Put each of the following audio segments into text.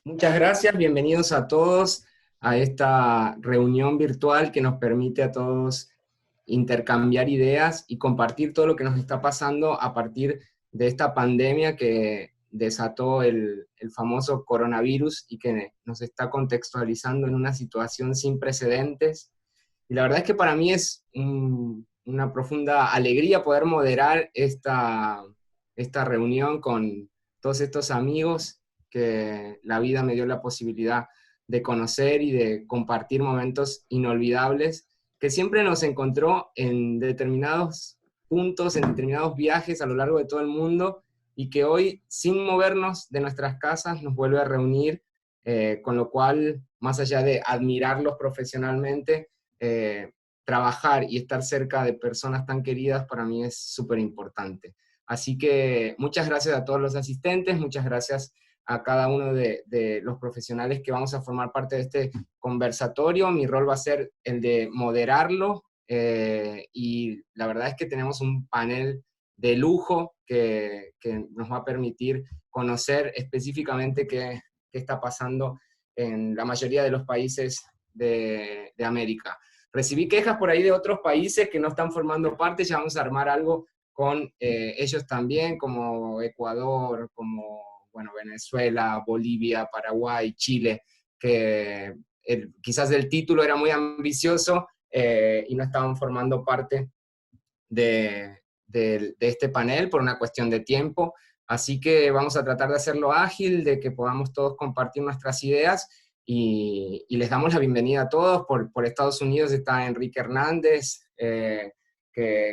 Muchas gracias, bienvenidos a todos a esta reunión virtual que nos permite a todos intercambiar ideas y compartir todo lo que nos está pasando a partir de esta pandemia que desató el famoso coronavirus y que nos está contextualizando en una situación sin precedentes. Y la verdad es que para mí es una profunda alegría poder moderar esta reunión con todos estos amigos que la vida me dio la posibilidad de conocer y de compartir momentos inolvidables que siempre nos encontró en determinados puntos, en determinados viajes a lo largo de todo el mundo y que hoy, sin movernos de nuestras casas, nos vuelve a reunir, con lo cual, más allá de admirarlos profesionalmente, eh, trabajar y estar cerca de personas tan queridas para mí es súper importante. Así que muchas gracias a todos los asistentes, muchas gracias a cada uno de los profesionales que vamos a formar parte de este conversatorio. Mi rol va a ser el de moderarlo, y la verdad es que tenemos un panel de lujo que nos va a permitir conocer específicamente qué está pasando en la mayoría de los países de América. Recibí quejas por ahí de otros países que no están formando parte, ya vamos a armar algo con ellos también, como Ecuador, como bueno, Venezuela, Bolivia, Paraguay, Chile, que quizás el título era muy ambicioso y no estaban formando parte de este panel por una cuestión de tiempo. Así que vamos a tratar de hacerlo ágil, de que podamos todos compartir nuestras ideas y les damos la bienvenida a todos. Por Estados Unidos está Enrique Hernández, que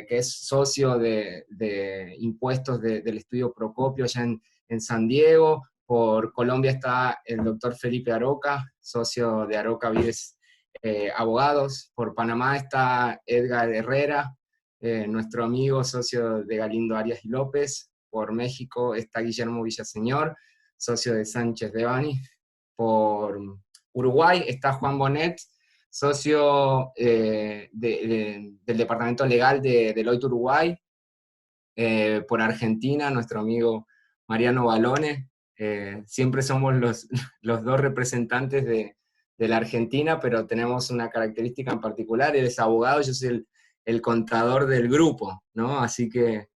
es socio de impuestos del estudio Procopio allá en San Diego. Por Colombia está el doctor Felipe Aroca, socio de Aroca Vides Abogados. Por Panamá está Edgar Herrera, nuestro amigo socio de Galindo Arias y López. Por México está Guillermo Villaseñor, socio de Sánchez de Bani. Por Uruguay está Juan Bonet, socio del departamento legal de Deloitte Uruguay. Por Argentina, nuestro amigo Mariano Balone. Siempre somos los dos representantes de la Argentina, pero tenemos una característica en particular: él es abogado, yo soy el contador del grupo, ¿no? Así que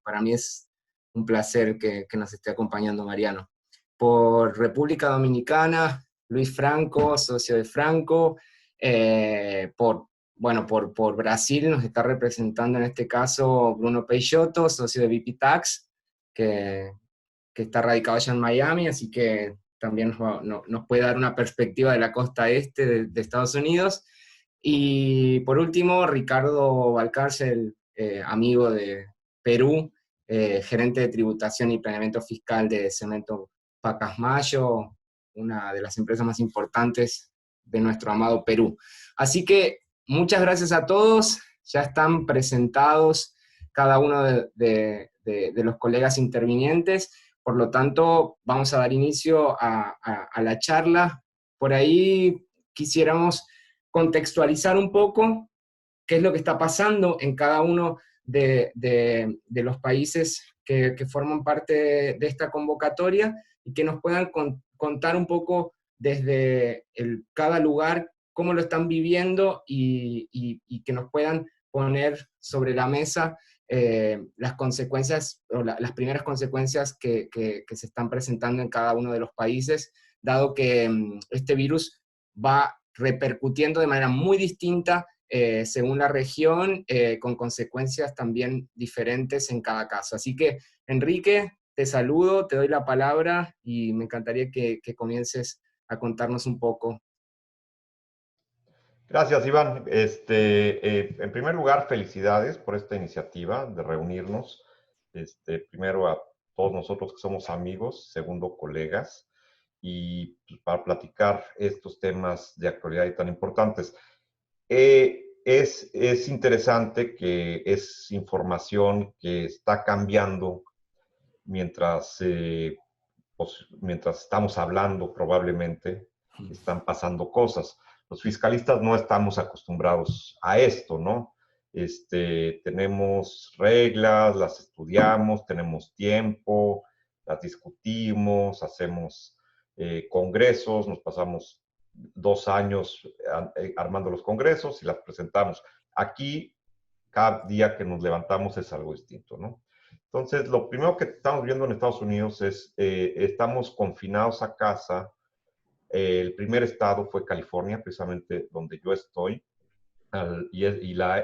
para mí es un placer que nos esté acompañando Mariano. Por República Dominicana, Luis Franco, socio de Franco. Por Brasil nos está representando en este caso Bruno Peixoto, socio de VP Tax, que está radicado allá en Miami, así que también nos puede dar una perspectiva de la costa este de Estados Unidos. Y por último, Ricardo Valcárcel, amigo de Perú, gerente de tributación y planeamiento fiscal de Cemento Pacasmayo, una de las empresas más importantes de nuestro amado Perú. Así que muchas gracias a todos, ya están presentados cada uno de los colegas intervinientes. Por lo tanto, vamos a dar inicio a la charla. Por ahí quisiéramos contextualizar un poco qué es lo que está pasando en cada uno de los países que forman parte de esta convocatoria y que nos puedan contar un poco desde cada lugar cómo lo están viviendo y que nos puedan poner sobre la mesa las consecuencias o las primeras consecuencias que se están presentando en cada uno de los países, dado que este virus va repercutiendo de manera muy distinta según la región, con consecuencias también diferentes en cada caso. Así que, Enrique, te saludo, te doy la palabra y me encantaría que comiences a contarnos un poco. Gracias, Iván. En primer lugar, felicidades por esta iniciativa de reunirnos. Primero a todos nosotros que somos amigos, segundo colegas, y pues, para platicar estos temas de actualidad y tan importantes. Es interesante que es información que está cambiando mientras, mientras estamos hablando, probablemente están pasando cosas. Los fiscalistas no estamos acostumbrados a esto, ¿no? Tenemos reglas, las estudiamos, tenemos tiempo, las discutimos, hacemos congresos, nos pasamos 2 años armando los congresos y las presentamos. Aquí, cada día que nos levantamos es algo distinto, ¿no? Entonces, lo primero que estamos viendo en Estados Unidos es, estamos confinados a casa. El primer estado fue California, precisamente donde yo estoy,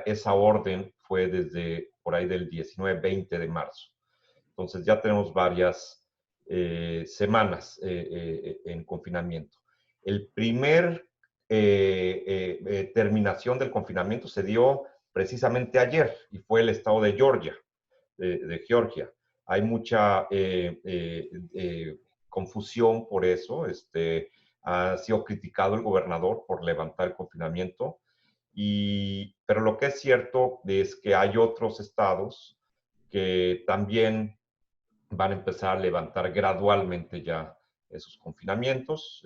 esa orden fue desde por ahí del 19-20 de marzo. Entonces ya tenemos varias semanas en confinamiento. El primer terminación del confinamiento se dio precisamente ayer y fue el estado de Georgia, de Georgia. Hay mucha confusión por eso. Ha sido criticado el gobernador por levantar el confinamiento. Pero lo que es cierto es que hay otros estados que también van a empezar a levantar gradualmente ya esos confinamientos.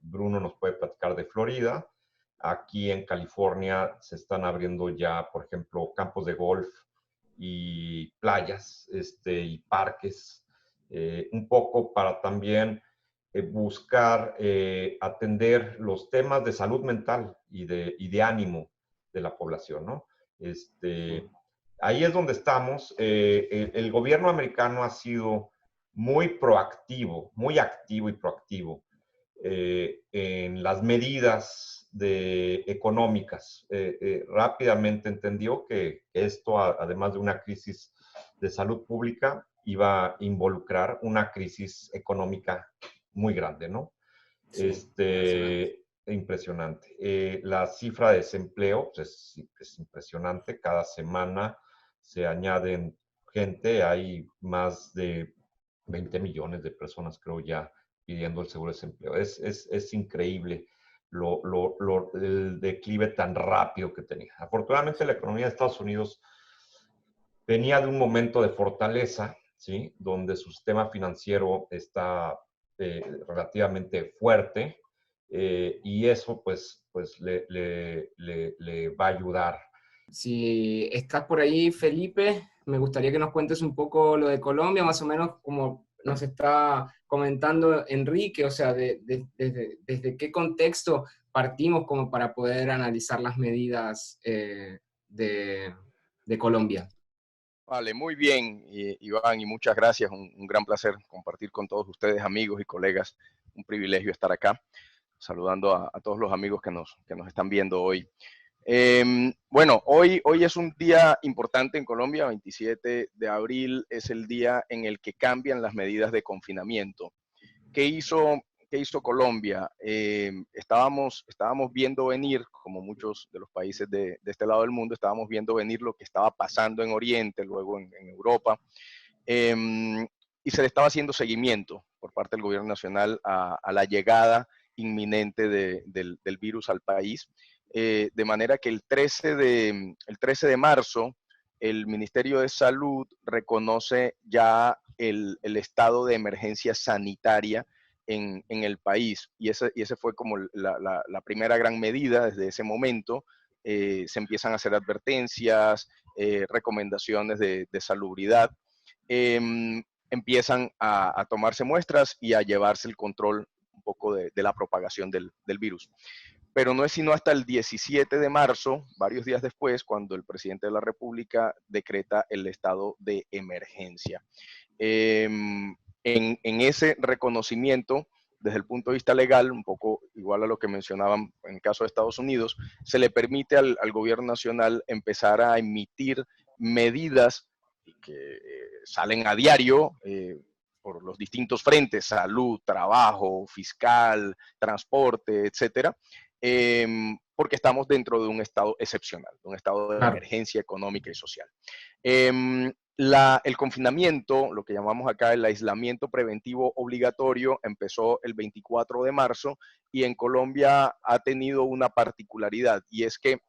Bruno nos puede platicar de Florida. Aquí en California se están abriendo ya, por ejemplo, campos de golf y playas y parques, un poco para también buscar atender los temas de salud mental y de ánimo de la población, ¿no? Ahí es donde estamos. El gobierno americano ha sido muy proactivo, muy activo y proactivo en las medidas económicas. Rápidamente entendió que esto, además de una crisis de salud pública, iba a involucrar una crisis económica muy grande, ¿no? Sí, impresionante. Impresionante. La cifra de desempleo pues, es impresionante. Cada semana se añaden gente. Hay más de 20 millones de personas, creo, ya pidiendo el seguro de desempleo. Es increíble el declive tan rápido que tenía. Afortunadamente, la economía de Estados Unidos venía de un momento de fortaleza, ¿sí? Donde su sistema financiero está relativamente fuerte, y eso pues le va a ayudar. Si estás por ahí, Felipe, me gustaría que nos cuentes un poco lo de Colombia, más o menos como nos está comentando Enrique, o sea, desde qué contexto partimos como para poder analizar las medidas de, de Colombia. Vale, muy bien, Iván, y muchas gracias. Un gran placer compartir con todos ustedes, amigos y colegas. Un privilegio estar acá, saludando a todos los amigos que nos están viendo hoy. Bueno, hoy es un día importante en Colombia. 27 de abril es el día en el que cambian las medidas de confinamiento. ¿Qué hizo Colombia? Estábamos viendo venir, como muchos de los países de este lado del mundo, estábamos viendo venir lo que estaba pasando en Oriente, luego en Europa, y se le estaba haciendo seguimiento por parte del gobierno nacional a la llegada inminente del virus al país, de manera que el 13 de marzo el Ministerio de Salud reconoce ya el estado de emergencia sanitaria en el país, y ese fue como la primera gran medida. Desde ese momento se empiezan a hacer advertencias, recomendaciones de salubridad, empiezan a tomarse muestras y a llevarse el control un poco de la propagación del virus. Pero no es sino hasta el 17 de marzo, varios días después, cuando el presidente de la República decreta el estado de emergencia. En ese reconocimiento, desde el punto de vista legal, un poco igual a lo que mencionaban en el caso de Estados Unidos, se le permite al gobierno nacional empezar a emitir medidas que salen a diario por los distintos frentes: salud, trabajo, fiscal, transporte, etcétera, porque estamos dentro de un estado excepcional, de un estado de Claro. emergencia económica y social. El confinamiento, lo que llamamos acá el aislamiento preventivo obligatorio, empezó el 24 de marzo y en Colombia ha tenido una particularidad, y es que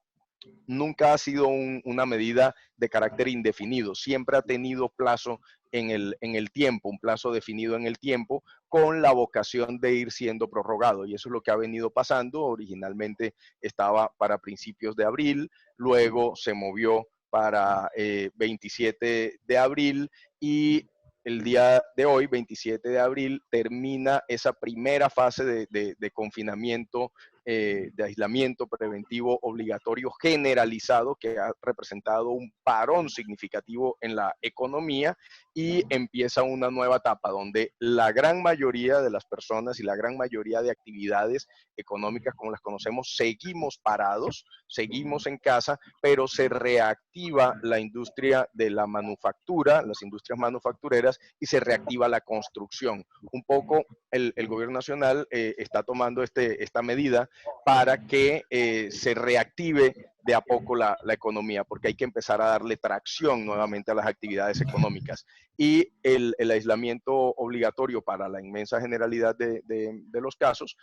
nunca ha sido una medida de carácter indefinido, siempre ha tenido plazo en el tiempo, un plazo definido en el tiempo, con la vocación de ir siendo prorrogado, y eso es lo que ha venido pasando. Originalmente estaba para principios de abril, luego se movió para 27 de abril, y el día de hoy, 27 de abril, termina esa primera fase de confinamiento, de aislamiento preventivo obligatorio generalizado, que ha representado un parón significativo en la economía, y empieza una nueva etapa donde la gran mayoría de las personas y la gran mayoría de actividades económicas como las conocemos seguimos parados, seguimos en casa, pero se reactiva la industria de la manufactura, las industrias manufactureras, y se reactiva la construcción. Un poco el gobierno nacional está tomando esta medida para que se reactive de a poco la economía, porque hay que empezar a darle tracción nuevamente a las actividades económicas. Y el aislamiento obligatorio para la inmensa generalidad de los casos,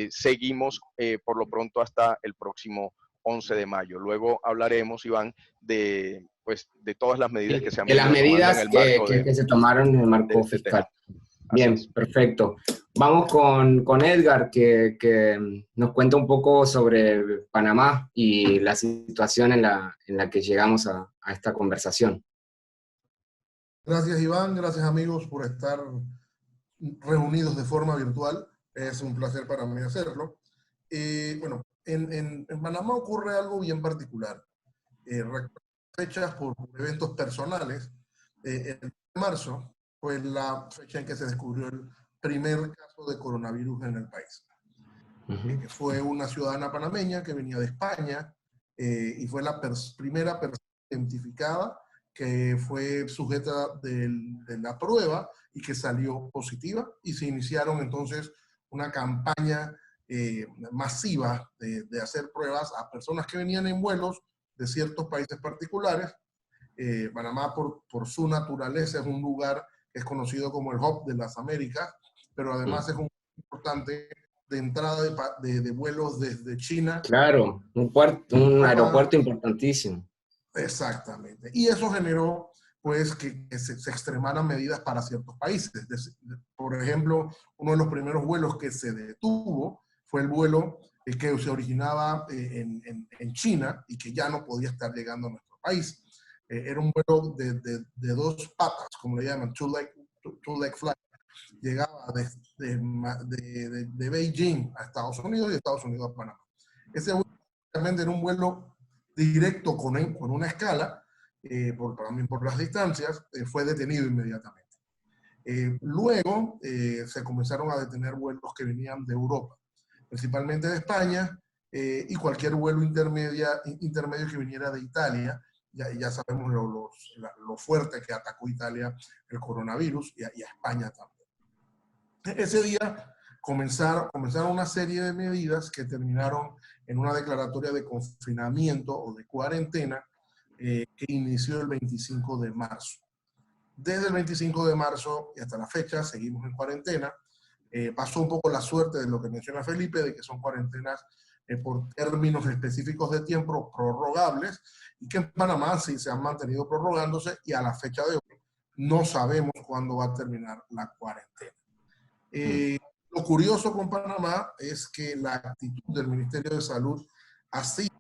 seguimos por lo pronto hasta el próximo 11 de mayo. Luego hablaremos, Iván, de todas las medidas que se han de las venido tomando en medidas el marco que se tomaron en el marco del fiscal. tema. Bien, perfecto. Vamos con Edgar, que nos cuenta un poco sobre Panamá y la situación en la que llegamos a esta conversación. Gracias, Iván. Gracias, amigos, por estar reunidos de forma virtual. Es un placer para mí hacerlo. Bueno, en Panamá ocurre algo bien particular. Fechas por eventos personales. El de marzo fue la fecha en que se descubrió el primer caso de coronavirus en el país. Que fue una ciudadana panameña que venía de España y fue la primera persona identificada que fue sujeta de la prueba y que salió positiva, y se iniciaron entonces una campaña masiva de hacer pruebas a personas que venían en vuelos de ciertos países particulares. Panamá, por su naturaleza, es un lugar que es conocido como el hub de las Américas, pero además es un importante de entrada de vuelos desde China. Claro, un aeropuerto importantísimo. Exactamente. Y eso generó, pues, que se extremaran medidas para ciertos países. Por ejemplo, uno de los primeros vuelos que se detuvo fue el vuelo que se originaba en China y que ya no podía estar llegando a nuestro país. Era un vuelo de dos patas, como le llaman, two-leg flight. Llegaba de Beijing a Estados Unidos y de Estados Unidos a Panamá. Ese vuelo realmente era un vuelo directo con una escala, también por las distancias, fue detenido inmediatamente. Luego se comenzaron a detener vuelos que venían de Europa, principalmente de España, y cualquier vuelo intermedio que viniera de Italia. Ya sabemos lo fuerte que atacó Italia el coronavirus, y a España también. Ese día comenzaron una serie de medidas que terminaron en una declaratoria de confinamiento o de cuarentena que inició el 25 de marzo. Desde el 25 de marzo y hasta la fecha seguimos en cuarentena. Pasó un poco la suerte de lo que menciona Felipe, de que son cuarentenas por términos específicos de tiempo prorrogables, y que en Panamá sí se han mantenido prorrogándose, y a la fecha de hoy no sabemos cuándo va a terminar la cuarentena. Lo curioso con Panamá es que la actitud del Ministerio de Salud ha sido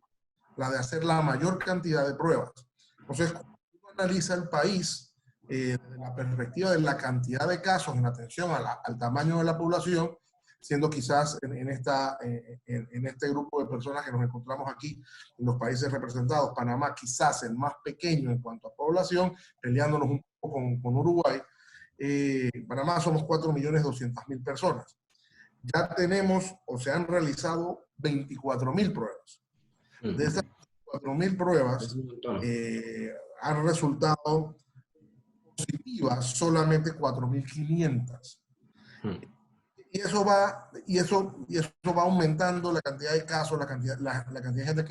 la de hacer la mayor cantidad de pruebas. Entonces, cuando uno analiza el país desde la perspectiva de la cantidad de casos en atención al tamaño de la población, siendo quizás en este grupo de personas que nos encontramos aquí, en los países representados, Panamá quizás el más pequeño en cuanto a población, peleándonos un poco con Uruguay. Panamá somos 4.200.000 personas. Ya tenemos, o se han realizado 24.000 pruebas. De esas 4.000 pruebas han resultado positivas solamente 4.500. Y eso va aumentando la cantidad de casos, la cantidad de gente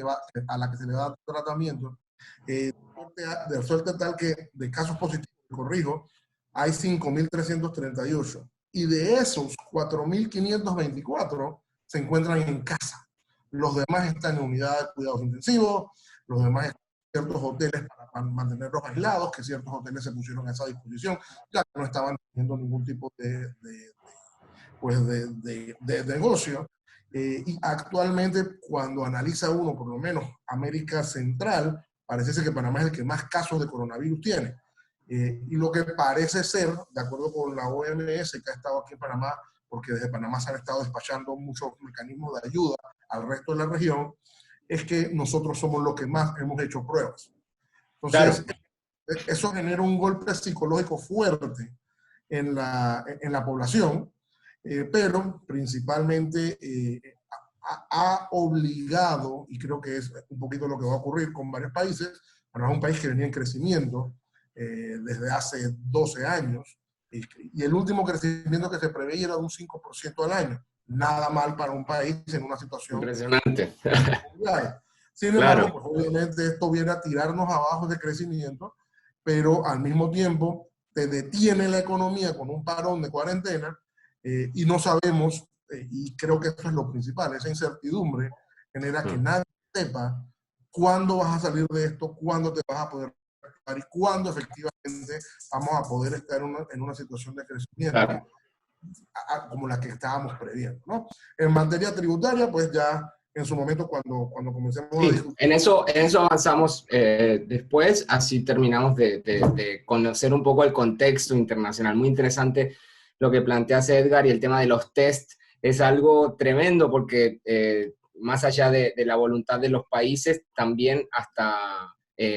a la que se le da tratamiento, de suerte tal que de casos positivos, corrijo, hay 5.338. Y de esos, 4.524 se encuentran en casa. Los demás están en unidades de cuidados intensivos, los demás están en ciertos hoteles para mantenerlos aislados, que ciertos hoteles se pusieron a esa disposición, ya que no estaban teniendo ningún tipo de negocio. Y actualmente, cuando analiza uno, por lo menos América Central, parece ser que Panamá es el que más casos de coronavirus tiene. Y lo que parece ser, de acuerdo con la OMS, que ha estado aquí en Panamá, porque desde Panamá se han estado despachando muchos mecanismos de ayuda al resto de la región, es que nosotros somos los que más hemos hecho pruebas. Entonces, claro, eso genera un golpe psicológico fuerte en la población, pero principalmente ha obligado, y creo que es un poquito lo que va a ocurrir con varios países. Panamá es un país que venía en crecimiento desde hace 12 años, y el último crecimiento que se preveía era de un 5% al año. Nada mal para un país en una situación impresionante. Sin embargo, pues obviamente esto viene a tirarnos abajo de crecimiento, pero al mismo tiempo te detiene la economía con un parón de cuarentena, y no sabemos, y creo que eso es lo principal, esa incertidumbre genera que nadie sepa cuándo vas a salir de esto, cuándo te vas a poder recuperar y cuándo efectivamente vamos a poder estar en una situación de crecimiento como la que estábamos previendo, ¿no? En materia tributaria, pues ya en su momento cuando comencemos a discutir. En eso avanzamos después, así terminamos de conocer un poco el contexto internacional. Muy interesante lo que planteas, Edgar, y el tema de los test es algo tremendo porque más allá de la voluntad de los países, también hasta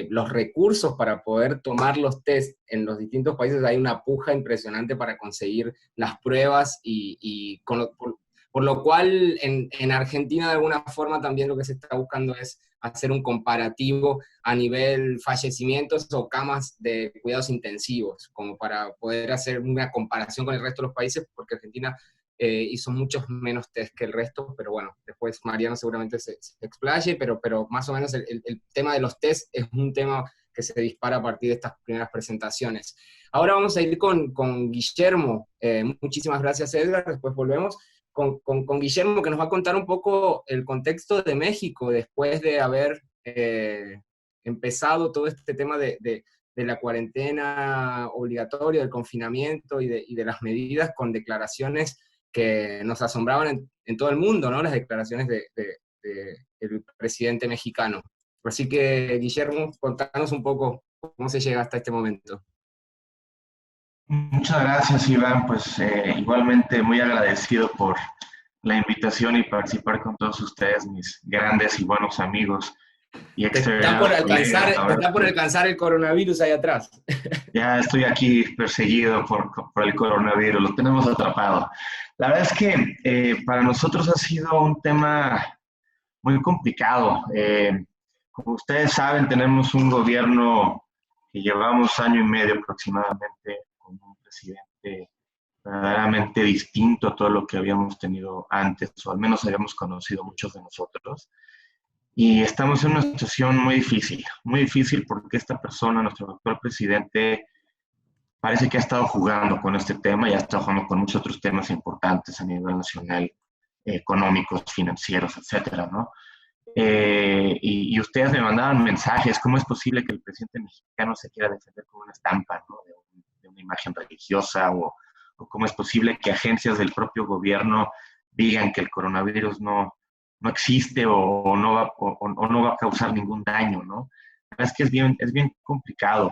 los recursos para poder tomar los test en los distintos países, hay una puja impresionante para conseguir las pruebas y por lo cual en Argentina de alguna forma también lo que se está buscando es hacer un comparativo a nivel fallecimientos o camas de cuidados intensivos, como para poder hacer una comparación con el resto de los países, porque Argentina hizo muchos menos test que el resto, pero bueno, después Mariano seguramente se explaye, pero más o menos el tema de los test es un tema que se dispara a partir de estas primeras presentaciones. Ahora vamos a ir con Guillermo. Muchísimas gracias, Edgar, después volvemos. Con Guillermo, que nos va a contar un poco el contexto de México después de haber empezado todo este tema de la cuarentena obligatoria, del confinamiento y de las medidas con declaraciones que nos asombraban en todo el mundo, ¿no? Las declaraciones del presidente mexicano. Así que, Guillermo, contanos un poco cómo se llega hasta este momento. Muchas gracias, Iván. Pues igualmente muy agradecido por la invitación y participar con todos ustedes, mis grandes y buenos amigos. Y está por alcanzar el coronavirus ahí atrás. Ya estoy aquí perseguido por el coronavirus, lo tenemos atrapado. La verdad es que para nosotros ha sido un tema muy complicado. Como ustedes saben, tenemos un gobierno que llevamos año y medio aproximadamente con un presidente verdaderamente distinto a todo lo que habíamos tenido antes, o al menos habíamos conocido muchos de nosotros. Y estamos en una situación muy difícil porque esta persona, nuestro actual presidente, parece que ha estado jugando con este tema y ha estado jugando con muchos otros temas importantes a nivel nacional, económicos, financieros, etcétera, ¿no? Y ustedes me mandaban mensajes, ¿cómo es posible que el presidente mexicano se quiera defender con una estampa, ¿no? de una imagen religiosa, o cómo es posible que agencias del propio gobierno digan que el coronavirus no existe o no va a causar ningún daño, ¿no? Es que es bien complicado.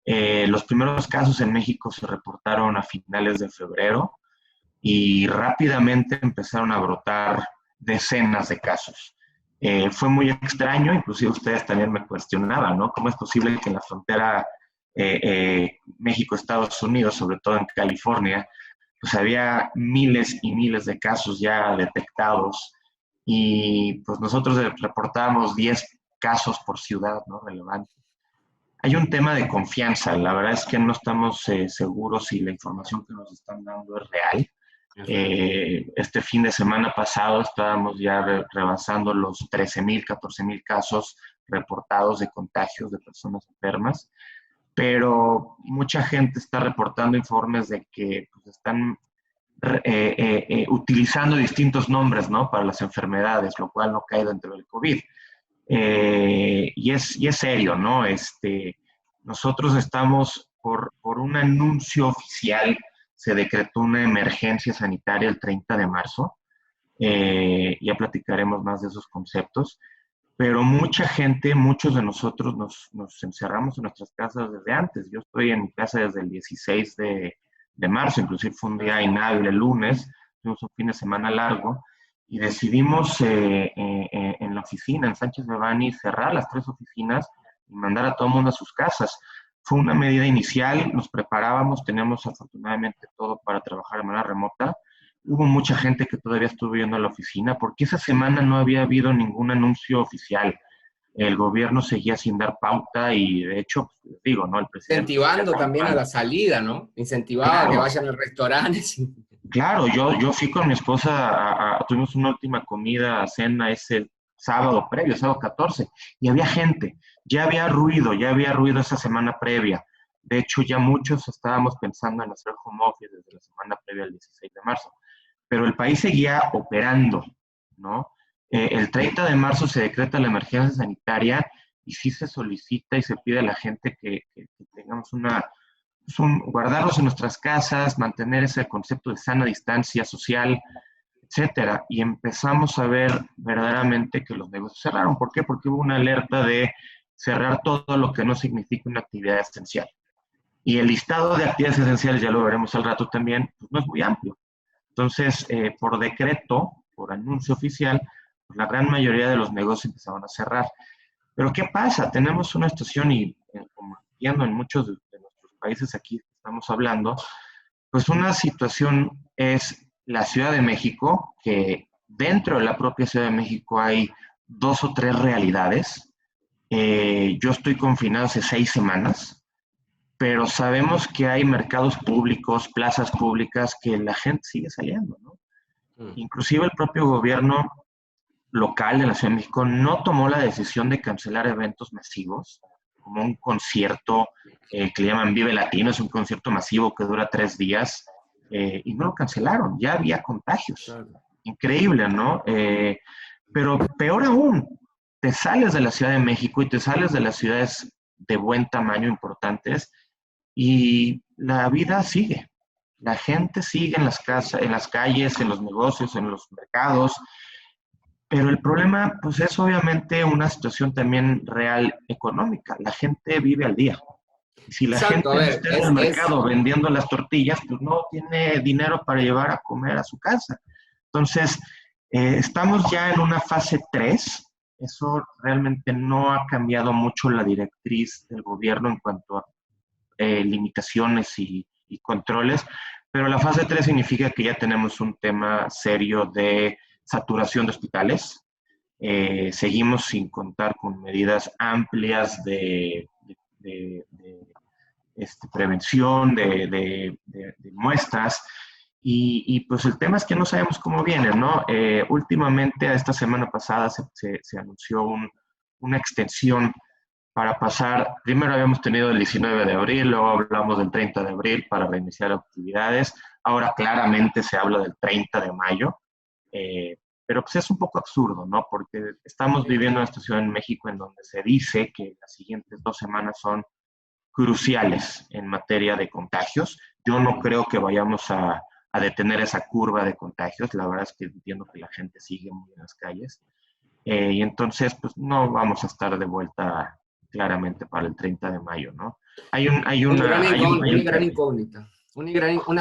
Los primeros casos en México se reportaron a finales de febrero y rápidamente empezaron a brotar decenas de casos. Fue muy extraño, inclusive ustedes también me cuestionaban, ¿no? ¿Cómo es posible que en la frontera México-Estados Unidos, sobre todo en California, pues había miles y miles de casos ya detectados y pues nosotros reportábamos 10 casos por ciudad, ¿no? Relevante. Hay un tema de confianza, la verdad es que no estamos seguros si la información que nos están dando es real. Este fin de semana pasado estábamos ya rebasando los 13,000, 14,000 casos reportados de contagios de personas enfermas, pero mucha gente está reportando informes de que pues, están utilizando distintos nombres, ¿no? Para las enfermedades, lo cual no cae dentro del COVID. Y es serio, ¿no? Nosotros estamos por un anuncio oficial, se decretó una emergencia sanitaria el 30 de marzo, ya platicaremos más de esos conceptos, pero mucha gente, muchos de nosotros nos encerramos en nuestras casas desde antes. Yo estoy en mi casa desde el 16 de marzo, inclusive fue un día inhábil el lunes, tuvimos un fin de semana largo, y decidimos en la oficina, en Sánchez de Bani, cerrar las 3 oficinas y mandar a todo el mundo a sus casas. Fue una medida inicial, nos preparábamos, teníamos afortunadamente todo para trabajar de manera remota. Hubo mucha gente que todavía estuvo yendo a la oficina porque esa semana no había habido ningún anuncio oficial. El gobierno seguía sin dar pauta y, de hecho, pues, digo, ¿no? El presidente... Incentivando también a la salida, ¿no? Incentivaba a que vayan a restaurantes. Claro, yo fui con mi esposa, tuvimos una última comida, cena ese sábado previo, sábado 14, y había gente, ya había ruido esa semana previa. De hecho, ya muchos estábamos pensando en hacer home office desde la semana previa al 16 de marzo. Pero el país seguía operando, ¿no? El 30 de marzo se decreta la emergencia sanitaria y sí se solicita y se pide a la gente que tengamos guardarlos en nuestras casas, mantener ese concepto de sana distancia social, etcétera. Y empezamos a ver verdaderamente que los negocios cerraron. ¿Por qué? Porque hubo una alerta de cerrar todo lo que no significa una actividad esencial. Y el listado de actividades esenciales, ya lo veremos al rato también, pues no es muy amplio. Entonces, por decreto, por anuncio oficial, pues la gran mayoría de los negocios empezaron a cerrar. Pero ¿qué pasa? Tenemos una situación, y como entiendo en muchos de nuestros países aquí que estamos hablando, pues una situación es la Ciudad de México, que dentro de la propia Ciudad de México hay 2 o 3 realidades. Yo estoy confinado hace 6 semanas, pero sabemos que hay mercados públicos, plazas públicas, que la gente sigue saliendo, ¿no? Inclusive el propio gobierno local de la Ciudad de México no tomó la decisión de cancelar eventos masivos, como un concierto que le llaman Vive Latino, es un concierto masivo que dura 3 días, y no lo cancelaron, ya había contagios. Increíble, ¿no? Pero peor aún, te sales de la Ciudad de México y te sales de las ciudades de buen tamaño importantes y la vida sigue. La gente sigue en las casas, en las calles, en los negocios, en los mercados. Pero el problema, pues, es obviamente una situación también real económica. La gente vive al día. Si la gente no está en el mercado vendiendo las tortillas, pues no tiene dinero para llevar a comer a su casa. Entonces, estamos ya en una fase 3. Eso realmente no ha cambiado mucho la directriz del gobierno en cuanto a limitaciones y controles, pero la fase 3 significa que ya tenemos un tema serio de saturación de hospitales. Seguimos sin contar con medidas amplias de prevención, de muestras, y pues el tema es que no sabemos cómo viene, ¿no? Últimamente, esta semana pasada, se anunció una extensión para pasar, primero habíamos tenido el 19 de abril, luego hablamos del 30 de abril para reiniciar actividades, ahora claramente se habla del 30 de mayo, pero pues es un poco absurdo, ¿no? Porque estamos viviendo una situación en México en donde se dice que las siguientes 2 semanas son cruciales en materia de contagios. Yo no creo que vayamos a detener esa curva de contagios, la verdad es que entiendo que la gente sigue muy en las calles, y entonces pues no vamos a estar de vuelta claramente para el 30 de mayo, ¿no? Una gran incógnita. Una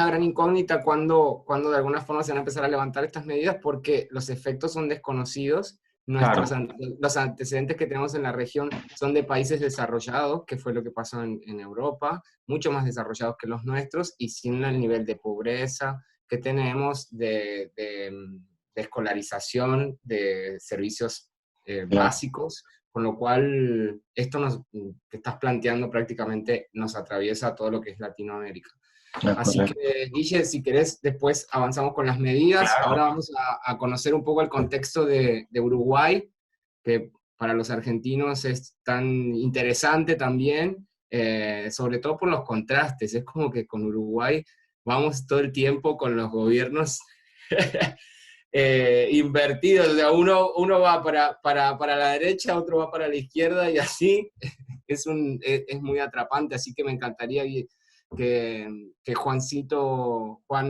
gran incógnita cuando de alguna forma se van a empezar a levantar estas medidas, porque los efectos son desconocidos. Los antecedentes que tenemos en la región son de países desarrollados, que fue lo que pasó en Europa, mucho más desarrollados que los nuestros, y sin el nivel de pobreza que tenemos, de escolarización, de servicios básicos, con lo cual esto que estás planteando prácticamente nos atraviesa todo lo que es Latinoamérica. Así que, Guille, si querés, después avanzamos con las medidas. Claro. Ahora vamos a conocer un poco el contexto de Uruguay, que para los argentinos es tan interesante también, sobre todo por los contrastes. Es como que con Uruguay vamos todo el tiempo con los gobiernos invertidos. O sea, uno va para la derecha, otro va para la izquierda, y así es muy atrapante. Así que me encantaría que Juan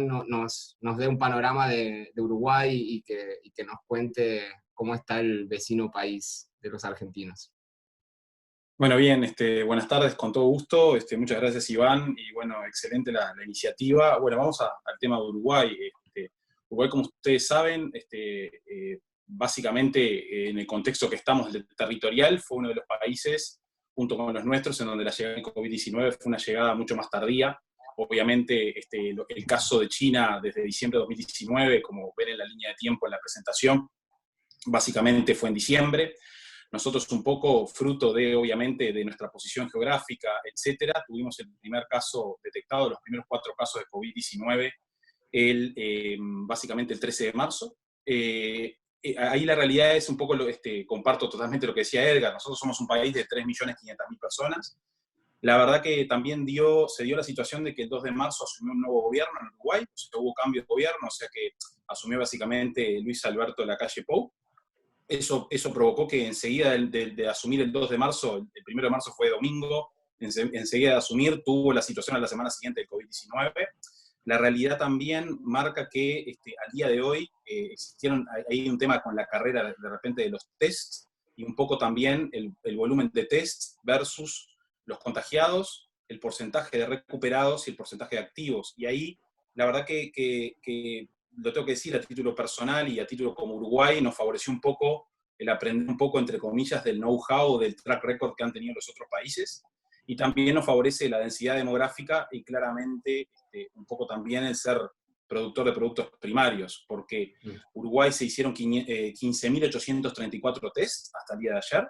nos dé un panorama de Uruguay y que nos cuente cómo está el vecino país de los argentinos. Bueno, bien, buenas tardes, con todo gusto. Muchas gracias, Iván, y bueno, excelente la iniciativa. Bueno, vamos al tema de Uruguay. Uruguay, como ustedes saben, básicamente en el contexto que estamos territorial, fue uno de los países, junto con los nuestros, en donde la llegada del COVID-19 fue una llegada mucho más tardía. Obviamente, el caso de China desde diciembre de 2019, como ven en la línea de tiempo en la presentación, básicamente fue en diciembre. Nosotros, un poco fruto de, obviamente, de nuestra posición geográfica, etcétera, tuvimos el primer caso detectado, los primeros 4 casos de COVID-19, básicamente el 13 de marzo. Ahí la realidad es un poco, comparto totalmente lo que decía Edgar, nosotros somos un país de 3.500.000 personas. La verdad que también se dio la situación de que el 2 de marzo asumió un nuevo gobierno en Uruguay, o sea, hubo cambio de gobierno, o sea que asumió básicamente Luis Alberto Lacalle Pou. Eso provocó que enseguida de asumir el 2 de marzo, el 1 de marzo fue domingo, enseguida de asumir tuvo la situación a la semana siguiente del COVID-19. La realidad también marca que al día de hoy hay un tema con la carrera de repente de los tests y un poco también el volumen de tests versus los contagiados, el porcentaje de recuperados y el porcentaje de activos. Y ahí la verdad que lo tengo que decir a título personal y a título como Uruguay, nos favoreció un poco el aprender un poco, entre comillas, del know-how, del track record que han tenido los otros países, y también nos favorece la densidad demográfica y claramente un poco también el ser productor de productos primarios, porque Uruguay se hicieron 15.834 tests hasta el día de ayer.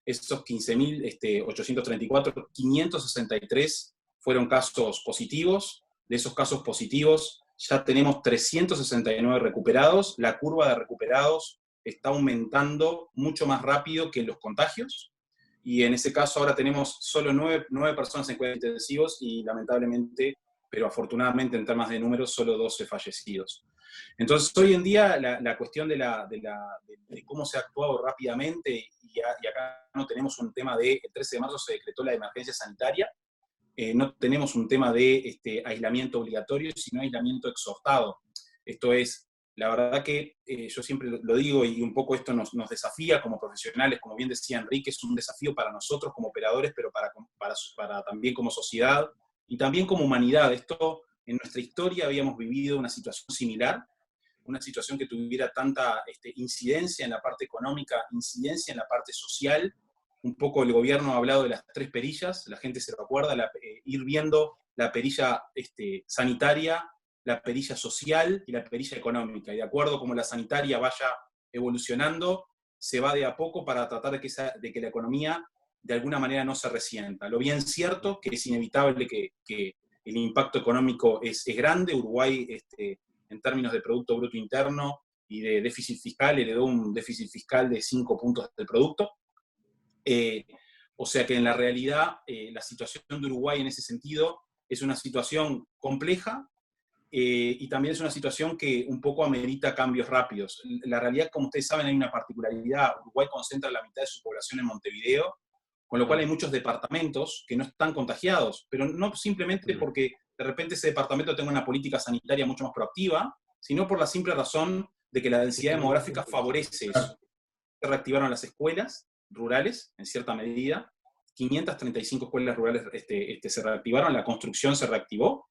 Esos 15.834, 563 fueron casos positivos. De esos casos positivos, ya tenemos 369 recuperados. La curva de recuperados está aumentando mucho más rápido que los contagios. Y en ese caso ahora tenemos solo 9 personas en cuidados intensivos y lamentablemente, pero afortunadamente en temas de números, solo 12 fallecidos. Entonces hoy en día la cuestión de cómo se ha actuado rápidamente, y acá no tenemos un tema el 13 de marzo se decretó la emergencia sanitaria, no tenemos un tema de aislamiento obligatorio, sino aislamiento exhortado. Esto es, la verdad que yo siempre lo digo, y un poco esto nos desafía como profesionales, como bien decía Enrique, es un desafío para nosotros como operadores, pero para también como sociedad, y también como humanidad. Esto, en nuestra historia habíamos vivido una situación similar, una situación que tuviera tanta incidencia en la parte económica, incidencia en la parte social. Un poco el gobierno ha hablado de las 3 perillas, la gente se lo acuerda, ir viendo la perilla sanitaria, la perilla social y la perilla económica. Y de acuerdo como la sanitaria vaya evolucionando, se va de a poco para tratar de que la economía de alguna manera no se resienta. Lo bien cierto que es inevitable que el impacto económico es grande. Uruguay, en términos de Producto Bruto Interno y de déficit fiscal, heredó un déficit fiscal de 5 puntos del producto. O sea que en la realidad la situación de Uruguay en ese sentido es una situación compleja y también es una situación que un poco amerita cambios rápidos. La realidad, como ustedes saben, hay una particularidad. Uruguay concentra la mitad de su población en Montevideo, con lo cual hay muchos departamentos que no están contagiados, pero no simplemente porque de repente ese departamento tenga una política sanitaria mucho más proactiva, sino por la simple razón de que la densidad demográfica favorece eso. Se reactivaron las escuelas rurales, en cierta medida, 535 escuelas rurales se reactivaron, la construcción se reactivó,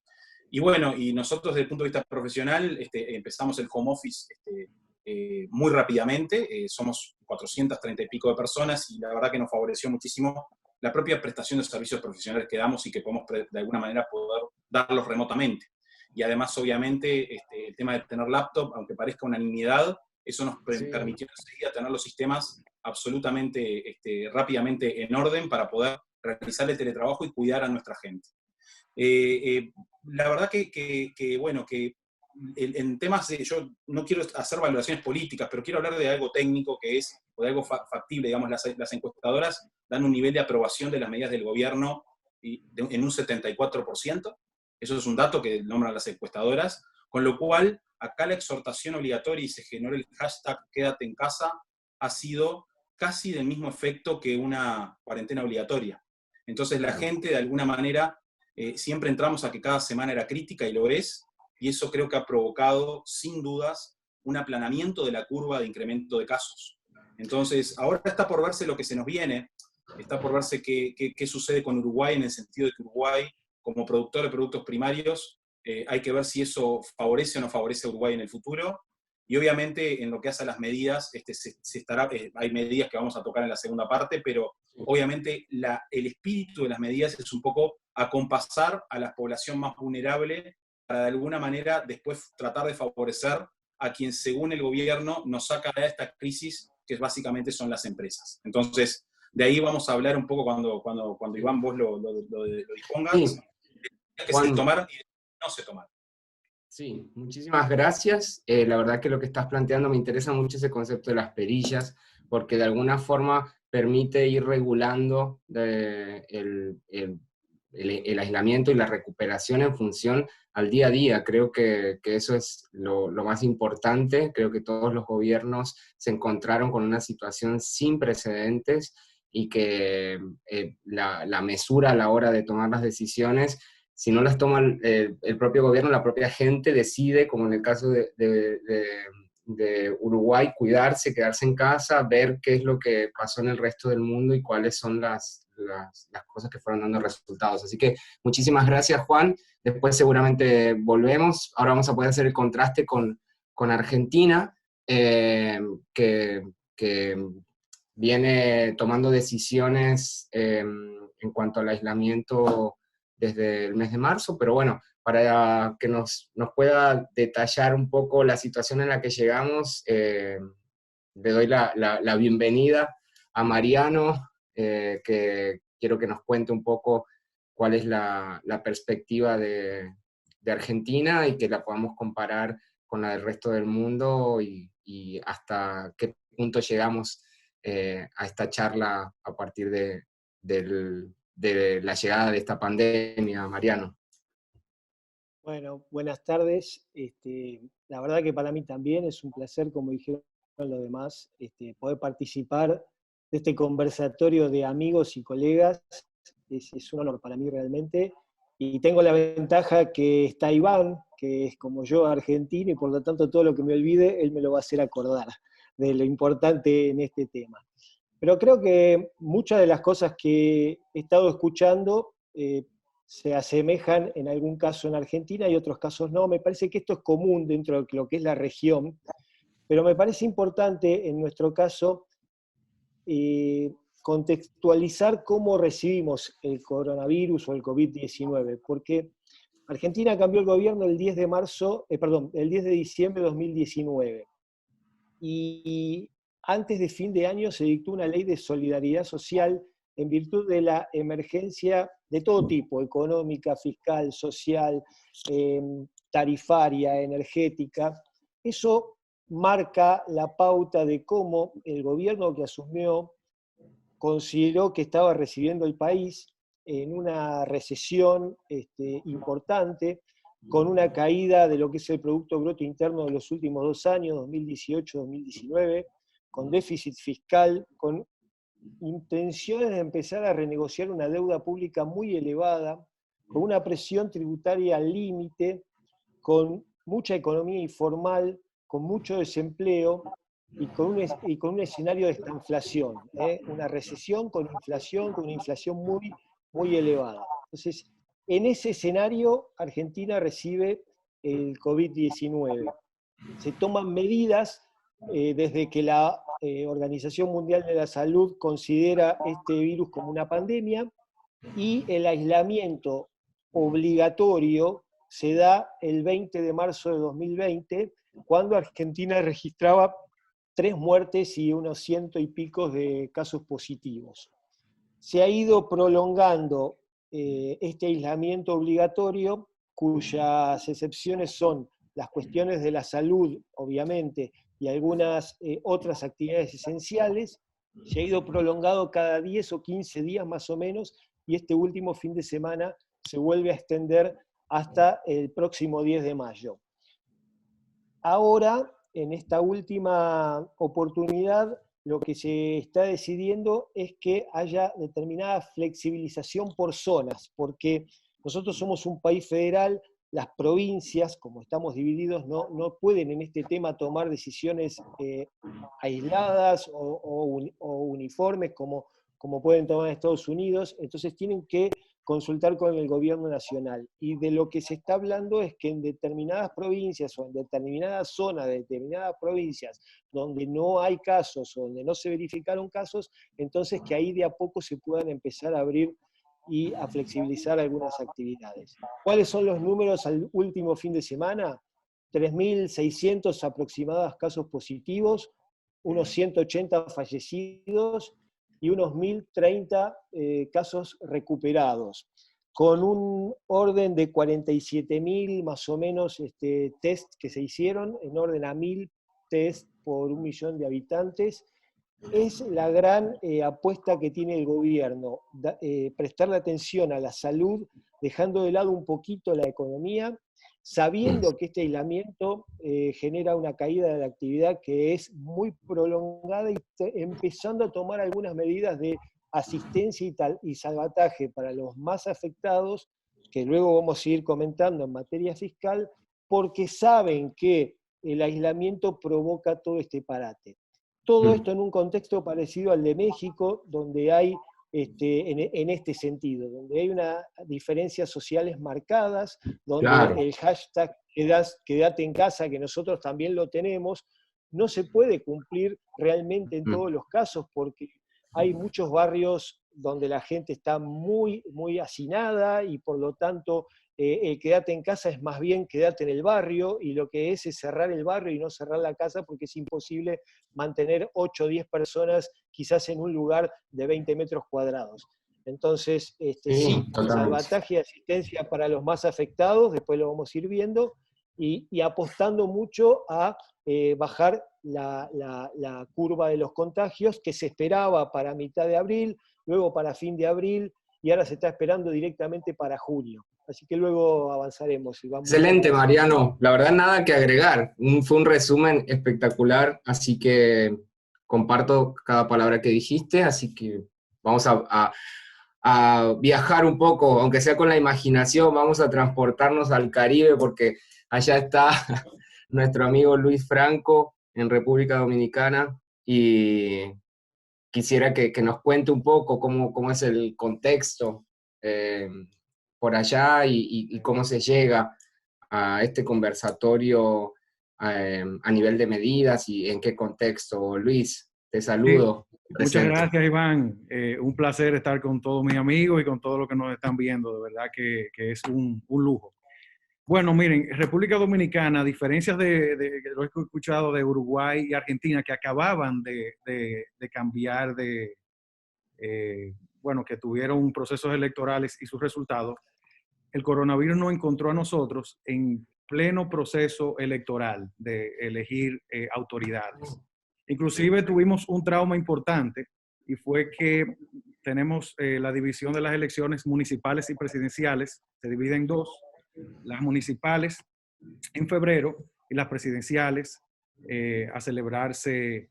y bueno, y nosotros desde el punto de vista profesional empezamos el home office muy rápidamente, somos 430 y pico de personas, y la verdad que nos favoreció muchísimo la propia prestación de servicios profesionales que damos y que podemos de alguna manera poder darlos remotamente. Y además, obviamente, el tema de tener laptop, aunque parezca una nimiedad, eso nos permitió enseguida tener los sistemas absolutamente rápidamente en orden para poder realizar el teletrabajo y cuidar a nuestra gente. La verdad bueno, que en temas yo no quiero hacer valoraciones políticas, pero quiero hablar de algo técnico que es, o de algo factible, digamos, las encuestadoras dan un nivel de aprobación de las medidas del gobierno en un 74%, eso es un dato que nombran las encuestadoras, con lo cual acá la exhortación obligatoria y se generó el hashtag Quédate en casa ha sido casi del mismo efecto que una cuarentena obligatoria. Entonces la gente de alguna manera siempre entramos a que cada semana era crítica y lo es, y eso creo que ha provocado, sin dudas, un aplanamiento de la curva de incremento de casos. Entonces, ahora está por verse lo que se nos viene, está por verse qué sucede con Uruguay, en el sentido de que Uruguay, como productor de productos primarios, hay que ver si eso favorece o no favorece a Uruguay en el futuro. Y obviamente, en lo que hace a las medidas, hay medidas que vamos a tocar en la segunda parte, pero obviamente el espíritu de las medidas es un poco acompasar a la población más vulnerable para de alguna manera después tratar de favorecer a quien, según el gobierno, nos saca de esta crisis, que básicamente son las empresas. Entonces, de ahí vamos a hablar un poco cuando Iván, vos lo dispongas, Sí, que Juan, se tomar y no se tomar. sí, muchísimas gracias. La verdad que lo que estás planteando me interesa mucho ese concepto de las perillas, porque de alguna forma permite ir regulando el aislamiento y la recuperación en función al día a día. Creo que eso es lo más importante. Creo que todos los gobiernos se encontraron con una situación sin precedentes y que la mesura a la hora de tomar las decisiones, si no las toma el propio gobierno, la propia gente decide, como en el caso de Uruguay, cuidarse, quedarse en casa, ver qué es lo que pasó en el resto del mundo y cuáles son las cosas que fueron dando resultados. Así que muchísimas gracias, Juan. Después seguramente volvemos. Ahora vamos a poder hacer el contraste con Argentina, que viene tomando decisiones en cuanto al aislamiento desde el mes de marzo, pero bueno, para que nos pueda detallar un poco la situación en la que llegamos, le doy la bienvenida a Mariano, que quiero que nos cuente un poco cuál es la perspectiva de Argentina y que la podamos comparar con la del resto del mundo y hasta qué punto llegamos a esta charla a partir de la llegada de esta pandemia, Mariano. Bueno, buenas tardes. La verdad que para mí también es un placer, como dijeron los demás, poder participar de este conversatorio de amigos y colegas. Es un honor para mí realmente. Y tengo la ventaja que está Iván, que es como yo argentino, y por lo tanto todo lo que me olvide, él me lo va a hacer acordar de lo importante en este tema. Pero creo que muchas de las cosas que he estado escuchando se asemejan en algún caso en Argentina y otros casos no. Me parece que esto es común dentro de lo que es la región, pero me parece importante en nuestro caso contextualizar cómo recibimos el coronavirus o el COVID-19, porque Argentina cambió el gobierno el 10 de diciembre de 2019. Y antes de fin de año se dictó una ley de solidaridad social en virtud de la emergencia de todo tipo, económica, fiscal, social, tarifaria, energética. Eso marca la pauta de cómo el gobierno que asumió consideró que estaba recibiendo el país en una recesión importante, con una caída de lo que es el Producto Bruto Interno de los últimos 2 años, 2018-2019, con déficit fiscal, con intenciones de empezar a renegociar una deuda pública muy elevada, con una presión tributaria al límite, con mucha economía informal, con mucho desempleo y con un escenario de estanflación, una recesión con una inflación muy, muy elevada. Entonces, en ese escenario, Argentina recibe el COVID-19. Se toman medidas desde que la Organización Mundial de la Salud considera este virus como una pandemia, y el aislamiento obligatorio se da el 20 de marzo de 2020, cuando Argentina registraba 3 muertes y unos 100 y pico de casos positivos. Se ha ido prolongando este aislamiento obligatorio, cuyas excepciones son las cuestiones de la salud, obviamente, y algunas otras actividades esenciales. Se ha ido prolongado cada 10 o 15 días más o menos, y este último fin de semana se vuelve a extender hasta el próximo 10 de mayo. Ahora, en esta última oportunidad, lo que se está decidiendo es que haya determinada flexibilización por zonas, porque Nosotros somos un país federal, las provincias, como estamos divididos, no pueden en este tema tomar decisiones aisladas o uniformes como pueden tomar en Estados Unidos, entonces tienen que consultar con el gobierno nacional. Y de lo que se está hablando es que en determinadas provincias o en determinadas zonas de determinadas provincias donde no hay casos o donde no se verificaron casos, entonces que ahí de a poco se puedan empezar a abrir y a flexibilizar algunas actividades. ¿Cuáles son los números al último fin de semana? 3.600 aproximados casos positivos, unos 180 fallecidos y unos 1.030 casos recuperados, con un orden de 47.000 más o menos test que se hicieron, en orden a 1.000 test por 1 millón de habitantes. Es la gran apuesta que tiene el gobierno, prestarle atención a la salud, dejando de lado un poquito la economía, sabiendo que este aislamiento genera una caída de la actividad que es muy prolongada y empezando a tomar algunas medidas de asistencia y salvataje para los más afectados, que luego vamos a ir comentando en materia fiscal, porque saben que el aislamiento provoca todo este parate. Todo esto en un contexto parecido al de México, donde hay, en este sentido, donde hay unas diferencias sociales marcadas, donde el hashtag quédate en casa, que nosotros también lo tenemos, no se puede cumplir realmente en todos los casos, porque hay muchos barrios donde la gente está muy, muy hacinada y por lo tanto el quédate en casa es más bien quédate en el barrio, y lo que es cerrar el barrio y no cerrar la casa, porque es imposible mantener 8 o 10 personas quizás en un lugar de 20 metros cuadrados. Entonces, sí, salvataje y asistencia para los más afectados, después lo vamos a ir viendo, y apostando mucho a bajar la curva de los contagios, que se esperaba para mitad de abril, luego para fin de abril, y ahora se está esperando directamente para junio. Así que luego avanzaremos. Y vamos. Excelente, Mariano. La verdad, nada que agregar. Fue un resumen espectacular, así que comparto cada palabra que dijiste, así que vamos a viajar un poco, aunque sea con la imaginación, vamos a transportarnos al Caribe, porque allá está nuestro amigo Luis Franco en República Dominicana, y quisiera que nos cuente un poco cómo es el contexto por allá y cómo se llega a este conversatorio a nivel de medidas y en qué contexto. Luis, te saludo. Sí, muchas gracias, Iván. Un placer estar con todos mis amigos y con todos los que nos están viendo. De verdad que es un lujo. Bueno, miren, República Dominicana, a diferencia de lo que he escuchado de Uruguay y Argentina, que acababan de cambiar bueno, que tuvieron procesos electorales y sus resultados, el coronavirus nos encontró a nosotros en pleno proceso electoral de elegir autoridades. Inclusive tuvimos un trauma importante, y fue que tenemos la división de las elecciones municipales y presidenciales, se divide en dos, las municipales en febrero y las presidenciales a celebrarse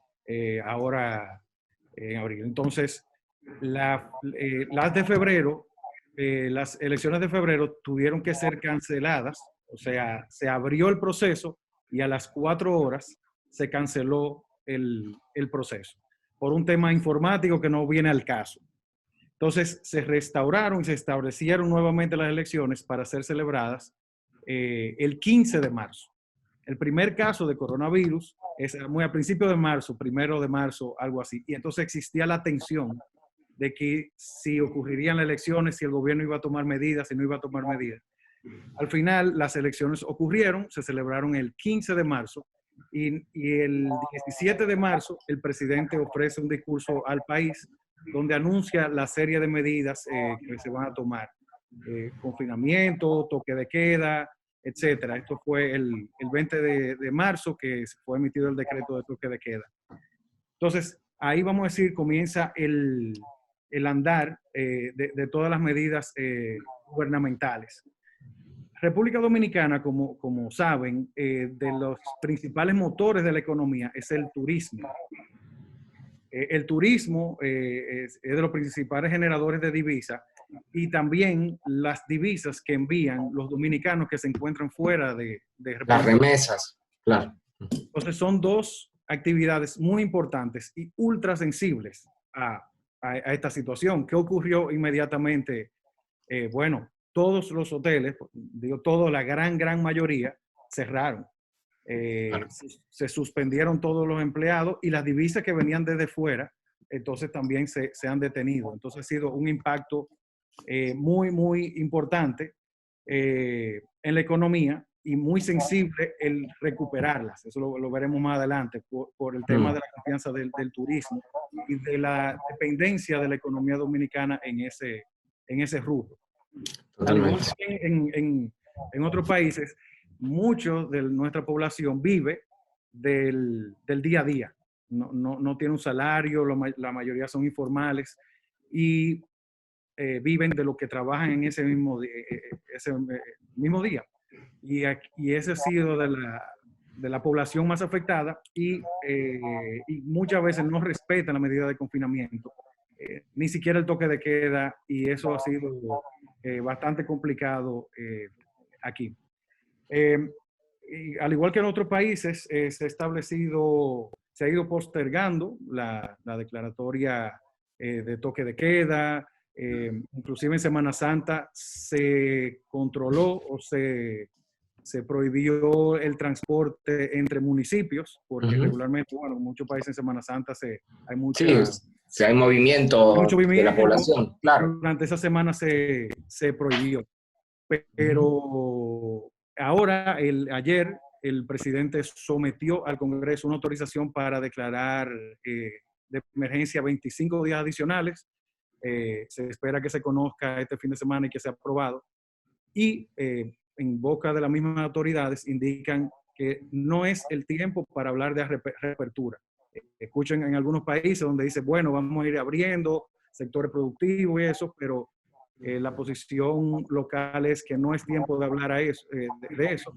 ahora en abril. Entonces, las de febrero, las elecciones de febrero tuvieron que ser canceladas, o sea, se abrió el proceso y a las 4 horas se canceló el proceso por un tema informático que no viene al caso. Entonces, se restauraron y se establecieron nuevamente las elecciones para ser celebradas el 15 de marzo. El primer caso de coronavirus es muy a principios de marzo, 1 de marzo, algo así. Y entonces existía la tensión de que si ocurrirían las elecciones, si el gobierno iba a tomar medidas, si no iba a tomar medidas. Al final, las elecciones ocurrieron, se celebraron el 15 de marzo, y el 17 de marzo el presidente ofrece un discurso al país donde anuncia la serie de medidas que se van a tomar. Confinamiento, toque de queda, etcétera. Esto fue el 20 de marzo que fue emitido el decreto de toque de queda. Entonces, ahí vamos a decir, comienza el andar de todas las medidas gubernamentales. República Dominicana, como saben, de los principales motores de la economía es el turismo. El turismo es de los principales generadores de divisas y también las divisas que envían los dominicanos que se encuentran fuera de Las remesas, claro. Entonces son dos actividades muy importantes y ultra sensibles a esta situación. ¿Qué ocurrió inmediatamente? Bueno, todos los hoteles, digo todo, la gran mayoría, cerraron. Claro. Se suspendieron todos los empleados y las divisas que venían desde fuera, entonces también se han detenido. Entonces ha sido un impacto muy importante en la economía y muy sensible el recuperarlas. Eso lo veremos más adelante por el tema de la confianza del turismo y de la dependencia de la economía dominicana en ese rubro. Al igual que en otros países, mucho de nuestra población vive del día a día. No tiene un salario, la mayoría son informales y viven de lo que trabajan en ese mismo día. Y ese ha sido de la población más afectada y muchas veces no respetan la medida de confinamiento, ni siquiera el toque de queda, y eso ha sido bastante complicado aquí. Y al igual que en otros países, se ha ido postergando la declaratoria de toque de queda. Inclusive en Semana Santa se controló o se prohibió el transporte entre municipios, porque regularmente, bueno, en muchos países en Semana Santa hay hay movimiento mucho de la población, claro. Durante esa semana se prohibió. Pero ahora, ayer, el presidente sometió al Congreso una autorización para declarar de emergencia 25 días adicionales. Se espera que se conozca este fin de semana y que sea aprobado. Y en boca de las mismas autoridades indican que no es el tiempo para hablar de reapertura. Escuchan en algunos países donde dice, bueno, vamos a ir abriendo sectores productivos y eso, pero la posición local es que no es tiempo de hablar de eso,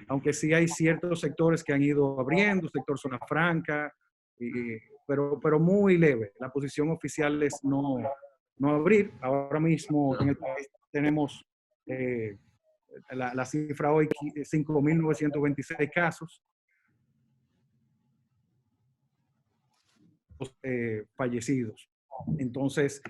aunque sí hay ciertos sectores que han ido abriendo, sector zona franca, pero muy leve. La posición oficial es no abrir. Ahora mismo en el país tenemos la cifra hoy, 5.926 casos, fallecidos. Entonces,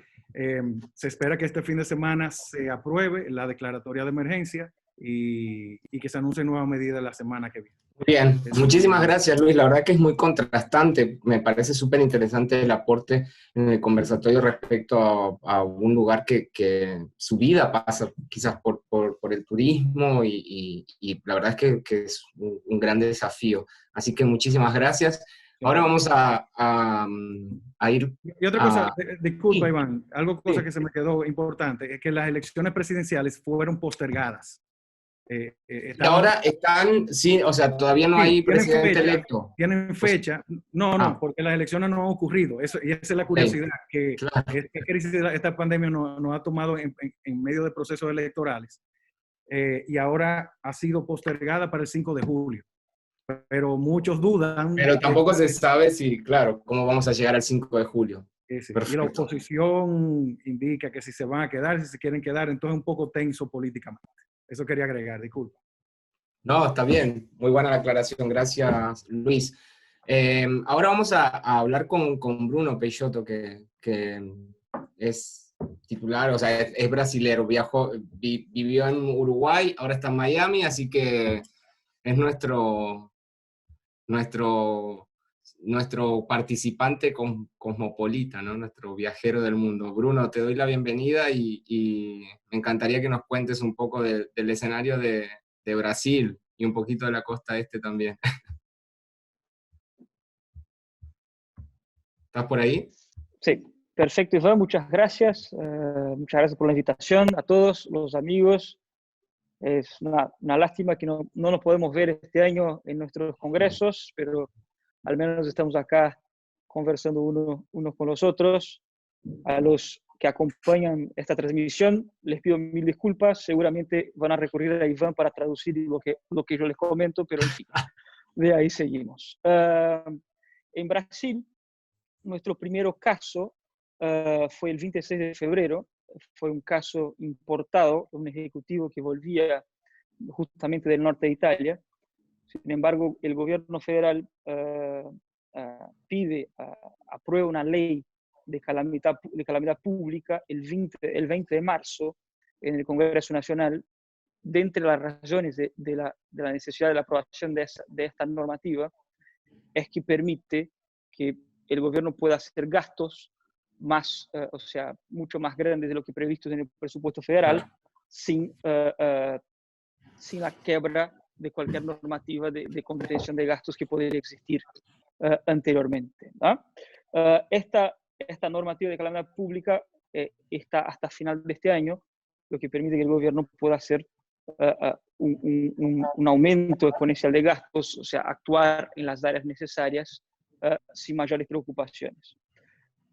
se espera que este fin de semana se apruebe la declaratoria de emergencia y que se anuncie nuevas medidas la semana que viene. Bien, muchísimas gracias, Luis. La verdad que es muy contrastante. Me parece súper interesante el aporte en el conversatorio respecto a un lugar que su vida pasa quizás por el turismo y la verdad es que es un gran desafío. Así que muchísimas gracias. Ahora vamos a ir... Y otra cosa, disculpa, sí. Iván, cosa que se me quedó importante, es que las elecciones presidenciales fueron postergadas. Y ahora están, sí, o sea, todavía no hay presidente electo. Tienen fecha. No, porque las elecciones no han ocurrido. Y esa es la curiosidad, claro. Esta pandemia nos ha tomado en medio de procesos electorales. Y ahora ha sido postergada para el 5 de julio. Pero muchos dudan. Pero tampoco se sabe si, claro, cómo vamos a llegar al 5 de julio. Sí. Y la oposición indica que si se van a quedar, si se quieren quedar, entonces es un poco tenso políticamente. Eso quería agregar, disculpa. No, está bien. Muy buena la aclaración. Gracias, Luis. Ahora vamos a hablar con Bruno Peixoto, que es titular, o sea, es brasilero. Vivió en Uruguay, ahora está en Miami, así que es nuestro participante cosmopolita, ¿no? Nuestro viajero del mundo. Bruno, te doy la bienvenida y me encantaría que nos cuentes un poco del escenario de Brasil y un poquito de la costa este también. ¿Estás por ahí? Sí, perfecto, Iván, muchas gracias. Muchas gracias por la invitación a todos los amigos. Es una lástima que no nos podemos ver este año en nuestros congresos, pero al menos estamos acá conversando unos con los otros. A los que acompañan esta transmisión, les pido mil disculpas. Seguramente van a recurrir a Iván para traducir lo que yo les comento, pero en fin, de ahí seguimos. En Brasil, nuestro primer caso fue el 26 de febrero. fue un caso importado, un ejecutivo que volvía justamente del norte de Italia. Sin embargo, el gobierno federal aprueba una ley de calamidad pública el 20 de marzo en el Congreso Nacional. De entre las razones de la necesidad de la aprobación de esta normativa es que permite que el gobierno pueda hacer gastos más, o sea, mucho más grandes de lo que previsto en el presupuesto federal, sin la quebra de cualquier normativa de contención de gastos que podría existir anteriormente, ¿no? Esta normativa de calamidad pública está hasta final de este año, lo que permite que el gobierno pueda hacer un aumento exponencial de gastos, o sea, actuar en las áreas necesarias sin mayores preocupaciones.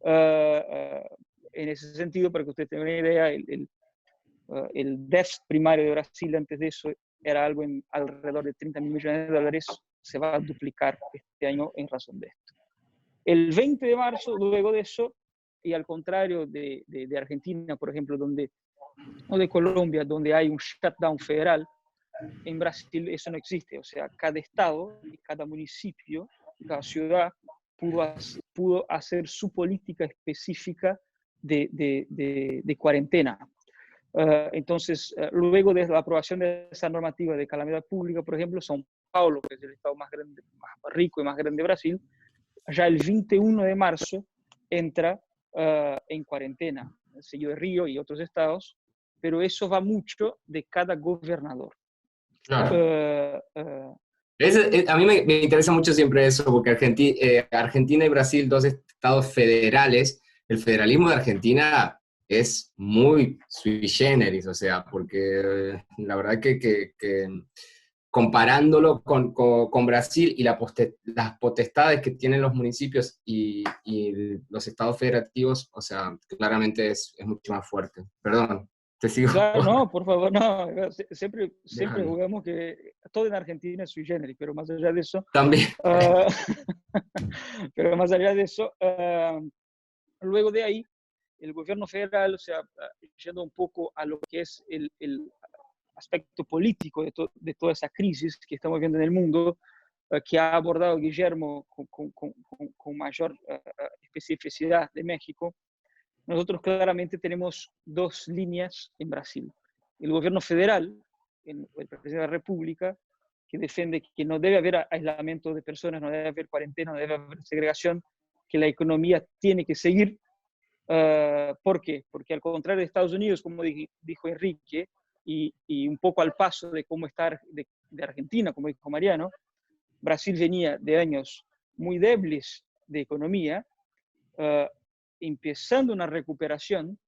En ese sentido, para que usted tenga una idea, el déficit primario de Brasil antes de eso era algo alrededor de 30 mil millones de dólares, se va a duplicar este año en razón de esto. El 20 de marzo, luego de eso, y al contrario de Argentina, por ejemplo, o de Colombia, donde hay un shutdown federal, en Brasil eso no existe. O sea, cada estado y cada municipio, cada ciudad pudo hacer su política específica de cuarentena. Entonces, luego de la aprobación de esa normativa de calamidad pública, por ejemplo, São Paulo, que es el estado más grande, más rico y más grande de Brasil, ya el 21 de marzo entra en cuarentena, seguido de Río y otros estados, pero eso va mucho de cada gobernador. Claro. A mí me interesa mucho siempre eso, porque Argentina y Brasil, dos estados federales, el federalismo de Argentina es muy sui generis, o sea, porque la verdad que comparándolo con Brasil y las potestades que tienen los municipios y los estados federativos, o sea, claramente es mucho más fuerte. Perdón, te sigo. Claro, no, por favor, no. Siempre jugamos que todo en Argentina es sui generis, pero más allá de eso... También. Pero más allá de eso, luego de ahí, el gobierno federal, o sea, yendo un poco a lo que es el aspecto político de toda esa crisis que estamos viendo en el mundo, que ha abordado Guillermo con mayor especificidad de México, nosotros claramente tenemos dos líneas en Brasil. El gobierno federal, el presidente de la República, que defiende que no debe haber aislamiento de personas, no debe haber cuarentena, no debe haber segregación, que la economía tiene que seguir. ¿Por qué? Porque al contrario de Estados Unidos, como dijo Enrique, y un poco al paso de cómo está de Argentina, como dijo Mariano, Brasil venía de años muy débiles de economía, empezando una recuperación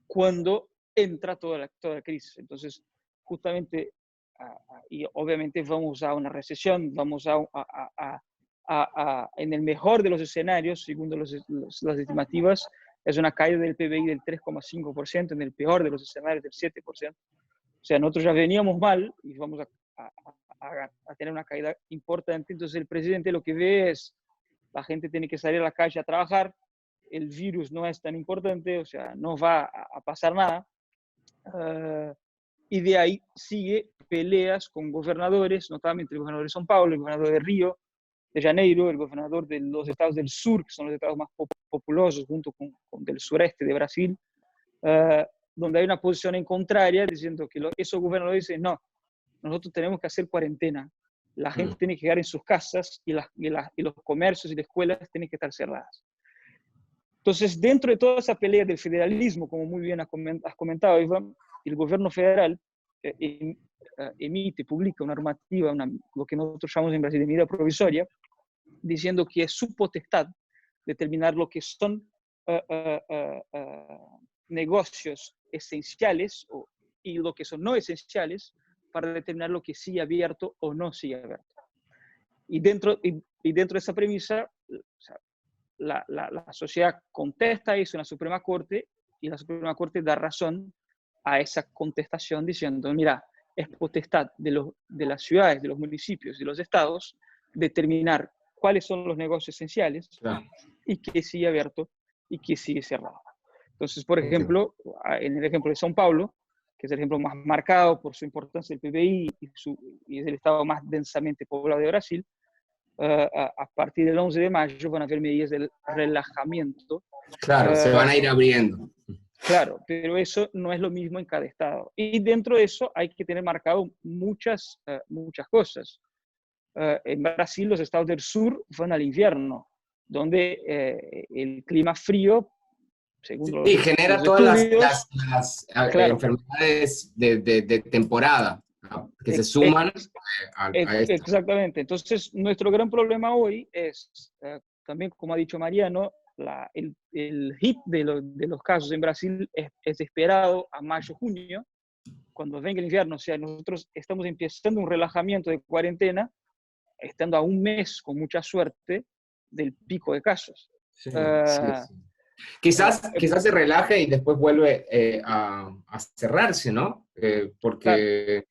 cuando entra toda la crisis. Entonces, justamente, y obviamente vamos a una recesión, vamos en el mejor de los escenarios, según las estimativas, es una caída del PBI del 3,5%, en el peor de los escenarios del 7%. O sea, nosotros ya veníamos mal y vamos a tener una caída importante. Entonces el presidente lo que ve es, la gente tiene que salir a la calle a trabajar, el virus no es tan importante, o sea, no va a pasar nada. Y de ahí sigue peleas con gobernadores, notablemente el gobernador de São Paulo, el gobernador de Río de Janeiro, el gobernador de los estados del sur, que son los estados más populosos, junto con del sureste de Brasil, donde hay una posición en contraria, diciendo que esos gobernadores dicen, no, nosotros tenemos que hacer cuarentena, la gente tiene que quedar en sus casas y los comercios y las escuelas tienen que estar cerradas. Entonces, dentro de toda esa pelea del federalismo, como muy bien has comentado, Iván, el gobierno federal publica una normativa, lo que nosotros llamamos en Brasil de medida provisoria, diciendo que es su potestad determinar lo que son negocios esenciales y lo que son no esenciales, para determinar lo que sigue abierto o no sigue abierto. Y dentro de esa premisa, o sea, la sociedad contesta eso en la Suprema Corte, y la Suprema Corte da razón a esa contestación diciendo, mira, es potestad de las ciudades, de los municipios, de los estados, determinar cuáles son los negocios esenciales, claro, y qué sigue abierto y qué sigue cerrado. Entonces, por ejemplo, en el ejemplo de São Paulo, que es el ejemplo más marcado por su importancia del PBI y es el estado más densamente poblado de Brasil, a partir del 11 de mayo van a haber medidas de relajamiento. Claro, se van a ir abriendo. Claro, pero eso no es lo mismo en cada estado. Y dentro de eso hay que tener marcado muchas cosas. En Brasil los estados del sur van al invierno, donde el clima frío, según Sí, los genera todas las enfermedades de temporada que se suman a esto. Exactamente. Entonces, nuestro gran problema hoy es, también como ha dicho Mariano, el hit de los casos en Brasil es esperado a mayo, junio, cuando venga el invierno. O sea, nosotros estamos empezando un relajamiento de cuarentena, estando a un mes, con mucha suerte, del pico de casos. Sí. Quizás se relaje y después vuelve a cerrarse, ¿no? Porque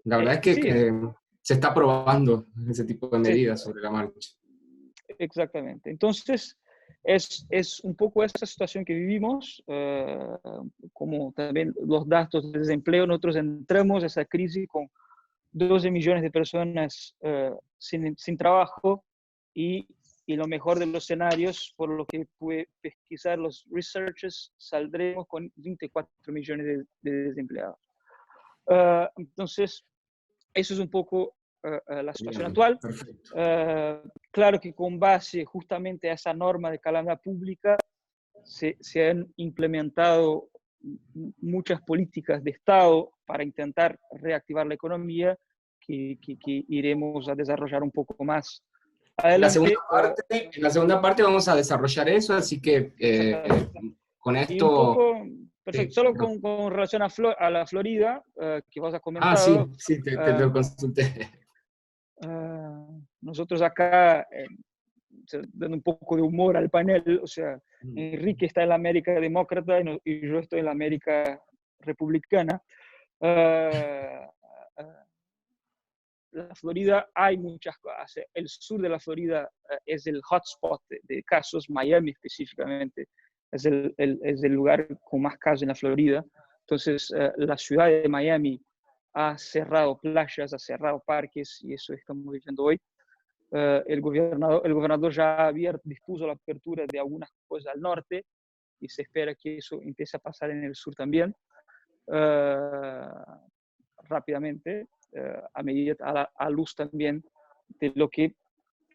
la verdad es que se está probando ese tipo de medidas sobre la marcha. Exactamente. Entonces, es un poco esa situación que vivimos, como también los datos de desempleo. Nosotros entramos a esa crisis con 12 millones de personas sin trabajo y lo mejor de los escenarios, por lo que pude pesquisar los researchers, saldremos con 24 millones de desempleados. Entonces, eso es un poco la situación actual. Claro que con base justamente a esa norma de calamidad pública se han implementado muchas políticas de Estado para intentar reactivar la economía que iremos a desarrollar un poco más adelante. En la segunda parte vamos a desarrollar eso, así que con esto... Perfecto, solo con relación a la Florida, que vos has comentado. Sí, te lo consulté. Nosotros acá, dando un poco de humor al panel, o sea, Enrique está en la América demócrata y yo estoy en la América republicana. La Florida hay muchas cosas. El sur de la Florida es el hotspot de casos, Miami específicamente es el lugar con más casos en la Florida. Entonces, la ciudad de Miami ha cerrado playas, ha cerrado parques, y eso estamos viviendo hoy. El gobernador ya dispuso la apertura de algunas cosas al norte, y se espera que eso empiece a pasar en el sur también, rápidamente, a luz también de lo que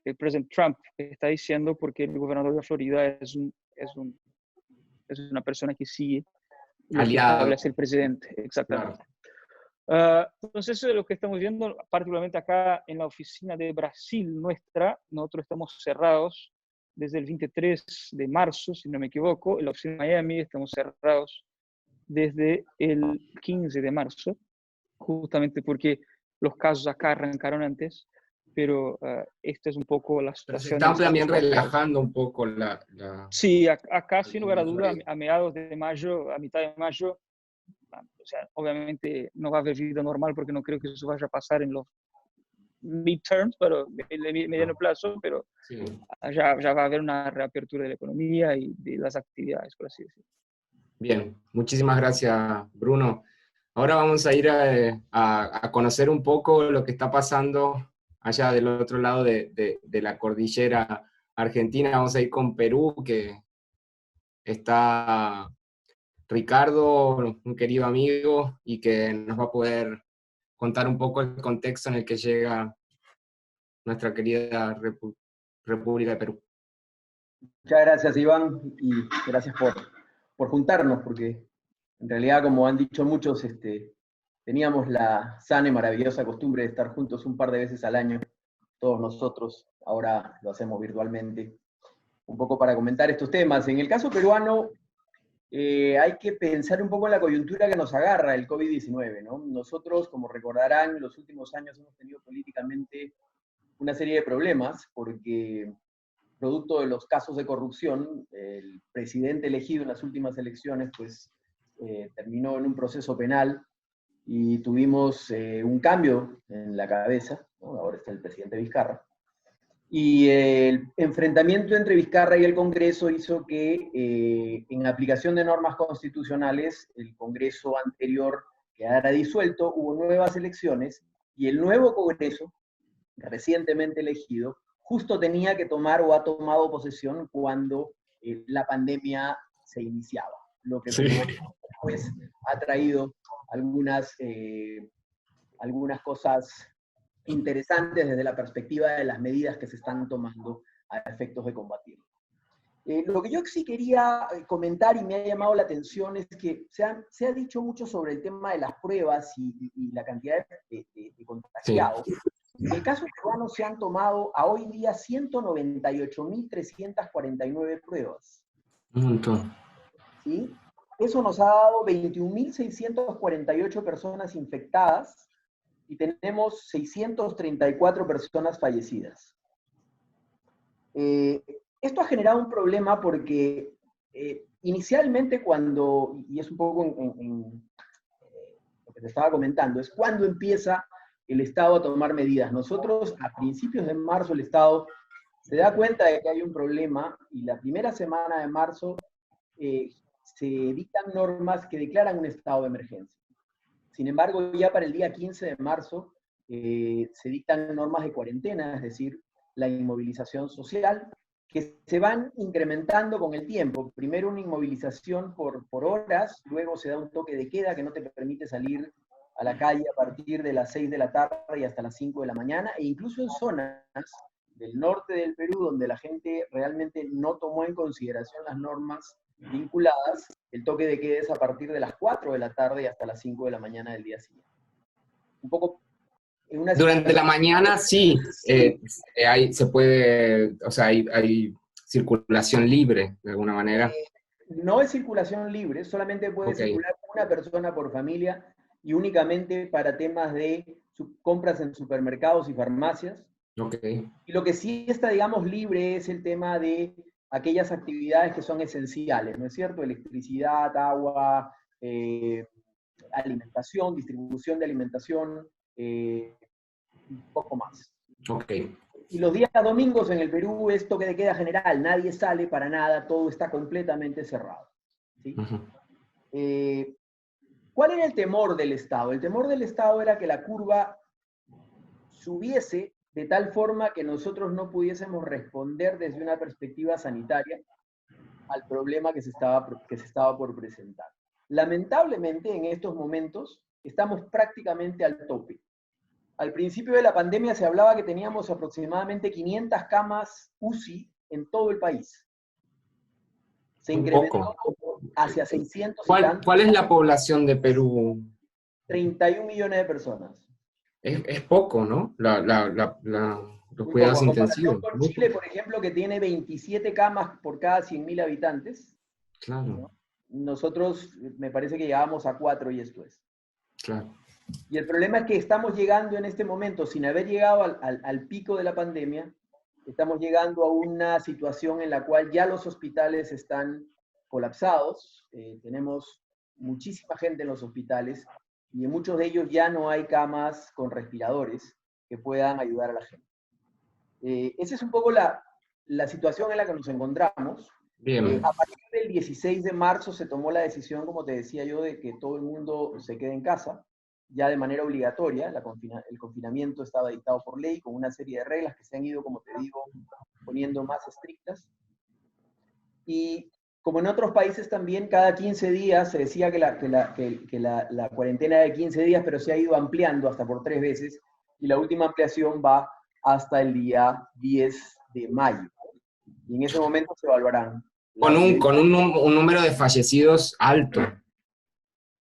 el presidente Trump está diciendo, porque el gobernador de Florida es una persona que sigue lo que establece el presidente. Exactamente. Claro. Entonces, eso es lo que estamos viendo, particularmente acá en la oficina de Brasil nuestra. Nosotros estamos cerrados desde el 23 de marzo, si no me equivoco. En la oficina de Miami estamos cerrados desde el 15 de marzo, justamente porque los casos acá arrancaron antes, pero esta es un poco la situación. Pero se están también relajando un poco la... Sí, acá sin lugar a duda, a mediados de mayo, a mitad de mayo, o sea, obviamente no va a haber vida normal, porque no creo que eso vaya a pasar en los midterms, pero en el mediano plazo, pero sí, ya va a haber una reapertura de la economía y de las actividades, por así decirlo. Bien, muchísimas gracias, Bruno. Ahora vamos a ir a conocer un poco lo que está pasando allá del otro lado de la cordillera argentina. Vamos a ir con Perú, que está Ricardo, un querido amigo, y que nos va a poder contar un poco el contexto en el que llega nuestra querida República de Perú. Muchas gracias, Iván, y gracias por juntarnos, porque en realidad, como han dicho muchos, teníamos la sana y maravillosa costumbre de estar juntos un par de veces al año, todos nosotros. Ahora lo hacemos virtualmente, un poco para comentar estos temas. En el caso peruano, hay que pensar un poco en la coyuntura que nos agarra el COVID-19, ¿no? Nosotros, como recordarán, en los últimos años hemos tenido políticamente una serie de problemas, porque producto de los casos de corrupción, el presidente elegido en las últimas elecciones, pues, terminó en un proceso penal, y tuvimos un cambio en la cabeza, ¿no? Ahora está el presidente Vizcarra. Y el enfrentamiento entre Vizcarra y el Congreso hizo que, en aplicación de normas constitucionales, el Congreso anterior quedara disuelto, hubo nuevas elecciones, y el nuevo Congreso, recientemente elegido, justo tenía que tomar o ha tomado posesión cuando la pandemia se iniciaba, lo que pues ha traído algunas cosas interesantes desde la perspectiva de las medidas que se están tomando a efectos de combatirlo. Lo que yo sí quería comentar y me ha llamado la atención es que se ha dicho mucho sobre el tema de las pruebas y la cantidad de contagiados. Sí. En el caso peruano se han tomado a hoy día 198.349 pruebas. Un montón. ¿Sí? Eso nos ha dado 21.648 personas infectadas y tenemos 634 personas fallecidas. Esto ha generado un problema porque inicialmente cuando, y es un poco en lo que te estaba comentando, es cuando empieza el Estado a tomar medidas. Nosotros, a principios de marzo, el Estado se da cuenta de que hay un problema y la primera semana de marzo se dictan normas que declaran un estado de emergencia. Sin embargo, ya para el día 15 de marzo se dictan normas de cuarentena, es decir, la inmovilización social, que se van incrementando con el tiempo. Primero una inmovilización por horas, luego se da un toque de queda que no te permite salir a la calle a partir de las 6 de la tarde y hasta las 5 de la mañana, e incluso en zonas del norte del Perú, donde la gente realmente no tomó en consideración las normas vinculadas, el toque de queda es a partir de las 4 de la tarde y hasta las 5 de la mañana del día siguiente. Un poco... Durante la mañana sí, se puede, o sea, hay circulación libre, de alguna manera. No es circulación libre, solamente puede circular una persona por familia y únicamente para temas de compras en supermercados y farmacias. Y lo que sí está, digamos, libre es el tema de aquellas actividades que son esenciales, ¿no es cierto? Electricidad, agua, alimentación, distribución de alimentación, un poco más. Y los días domingos en el Perú es toque de queda general, nadie sale para nada, todo está completamente cerrado. ¿Sí? ¿Cuál era el temor del Estado? El temor del Estado era que la curva subiese de tal forma que nosotros no pudiésemos responder desde una perspectiva sanitaria al problema que se estaba por presentar. Lamentablemente, en estos momentos, estamos prácticamente al tope. Al principio de la pandemia se hablaba que teníamos aproximadamente 500 camas UCI en todo el país. Se incrementó hacia 600 y tantos. ¿Cuál es la población de Perú? 31 millones de personas. Es poco, ¿no? Los cuidados intensivos. Con Chile, por ejemplo, que tiene 27 camas por cada 100.000 habitantes. Claro. ¿No? Nosotros, me parece que llegábamos a 4 y esto es. Claro. Y el problema es que estamos llegando en este momento, sin haber llegado al pico de la pandemia, estamos llegando a una situación en la cual ya los hospitales están colapsados, tenemos muchísima gente en los hospitales, y en muchos de ellos ya no hay camas con respiradores que puedan ayudar a la gente. Esa es un poco la situación en la que nos encontramos. Bien. A partir del 16 de marzo se tomó la decisión, como te decía yo, de que todo el mundo se quede en casa, ya de manera obligatoria. El confinamiento estaba dictado por ley, con una serie de reglas que se han ido, como te digo, poniendo más estrictas. Y como en otros países también, cada 15 días se decía que la cuarentena era de 15 días, pero se ha ido ampliando hasta por 3 veces, y la última ampliación va hasta el día 10 de mayo. Y en ese momento se evaluarán. Con un número de fallecidos alto,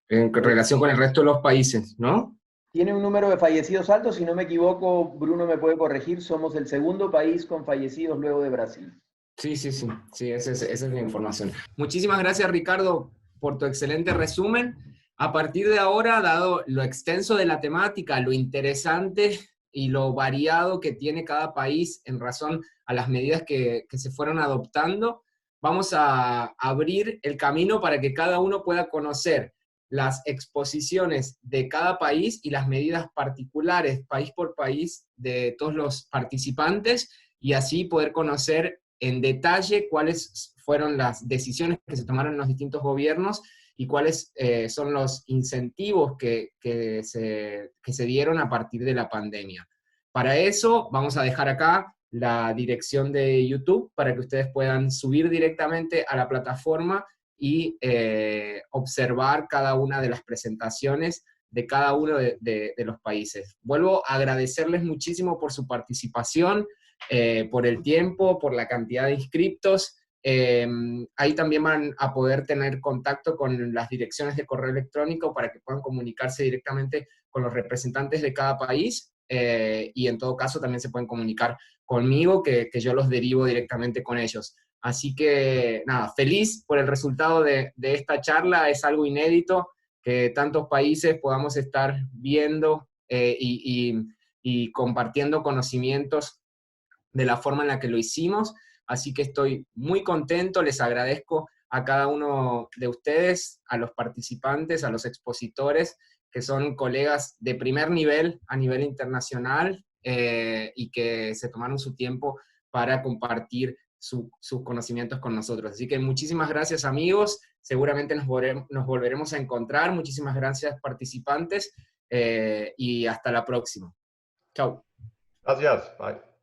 en relación con el resto de los países, ¿no? Tiene un número de fallecidos alto, si no me equivoco, Bruno me puede corregir, somos el segundo país con fallecidos luego de Brasil. Sí, esa es la información. Muchísimas gracias, Ricardo, por tu excelente resumen. A partir de ahora, dado lo extenso de la temática, lo interesante y lo variado que tiene cada país en razón a las medidas que se fueron adoptando, vamos a abrir el camino para que cada uno pueda conocer las exposiciones de cada país y las medidas particulares, país por país, de todos los participantes, y así poder conocer en detalle cuáles fueron las decisiones que se tomaron en los distintos gobiernos y cuáles son los incentivos que se dieron a partir de la pandemia. Para eso vamos a dejar acá la dirección de YouTube para que ustedes puedan subir directamente a la plataforma y observar cada una de las presentaciones de cada uno de los países. Vuelvo a agradecerles muchísimo por su participación, por el tiempo, por la cantidad de inscriptos. Ahí también van a poder tener contacto con las direcciones de correo electrónico para que puedan comunicarse directamente con los representantes de cada país, y en todo caso también se pueden comunicar conmigo, que yo los derivo directamente con ellos. Así que, nada, feliz por el resultado de esta charla. Es algo inédito que tantos países podamos estar viendo y compartiendo conocimientos de la forma en la que lo hicimos. Así que estoy muy contento, les agradezco a cada uno de ustedes, a los participantes, a los expositores, que son colegas de primer nivel a nivel internacional, y que se tomaron su tiempo para compartir sus conocimientos con nosotros. Así que muchísimas gracias, amigos. Seguramente nos volveremos a encontrar. Muchísimas gracias, participantes, y hasta la próxima. Chao. Gracias. Bye.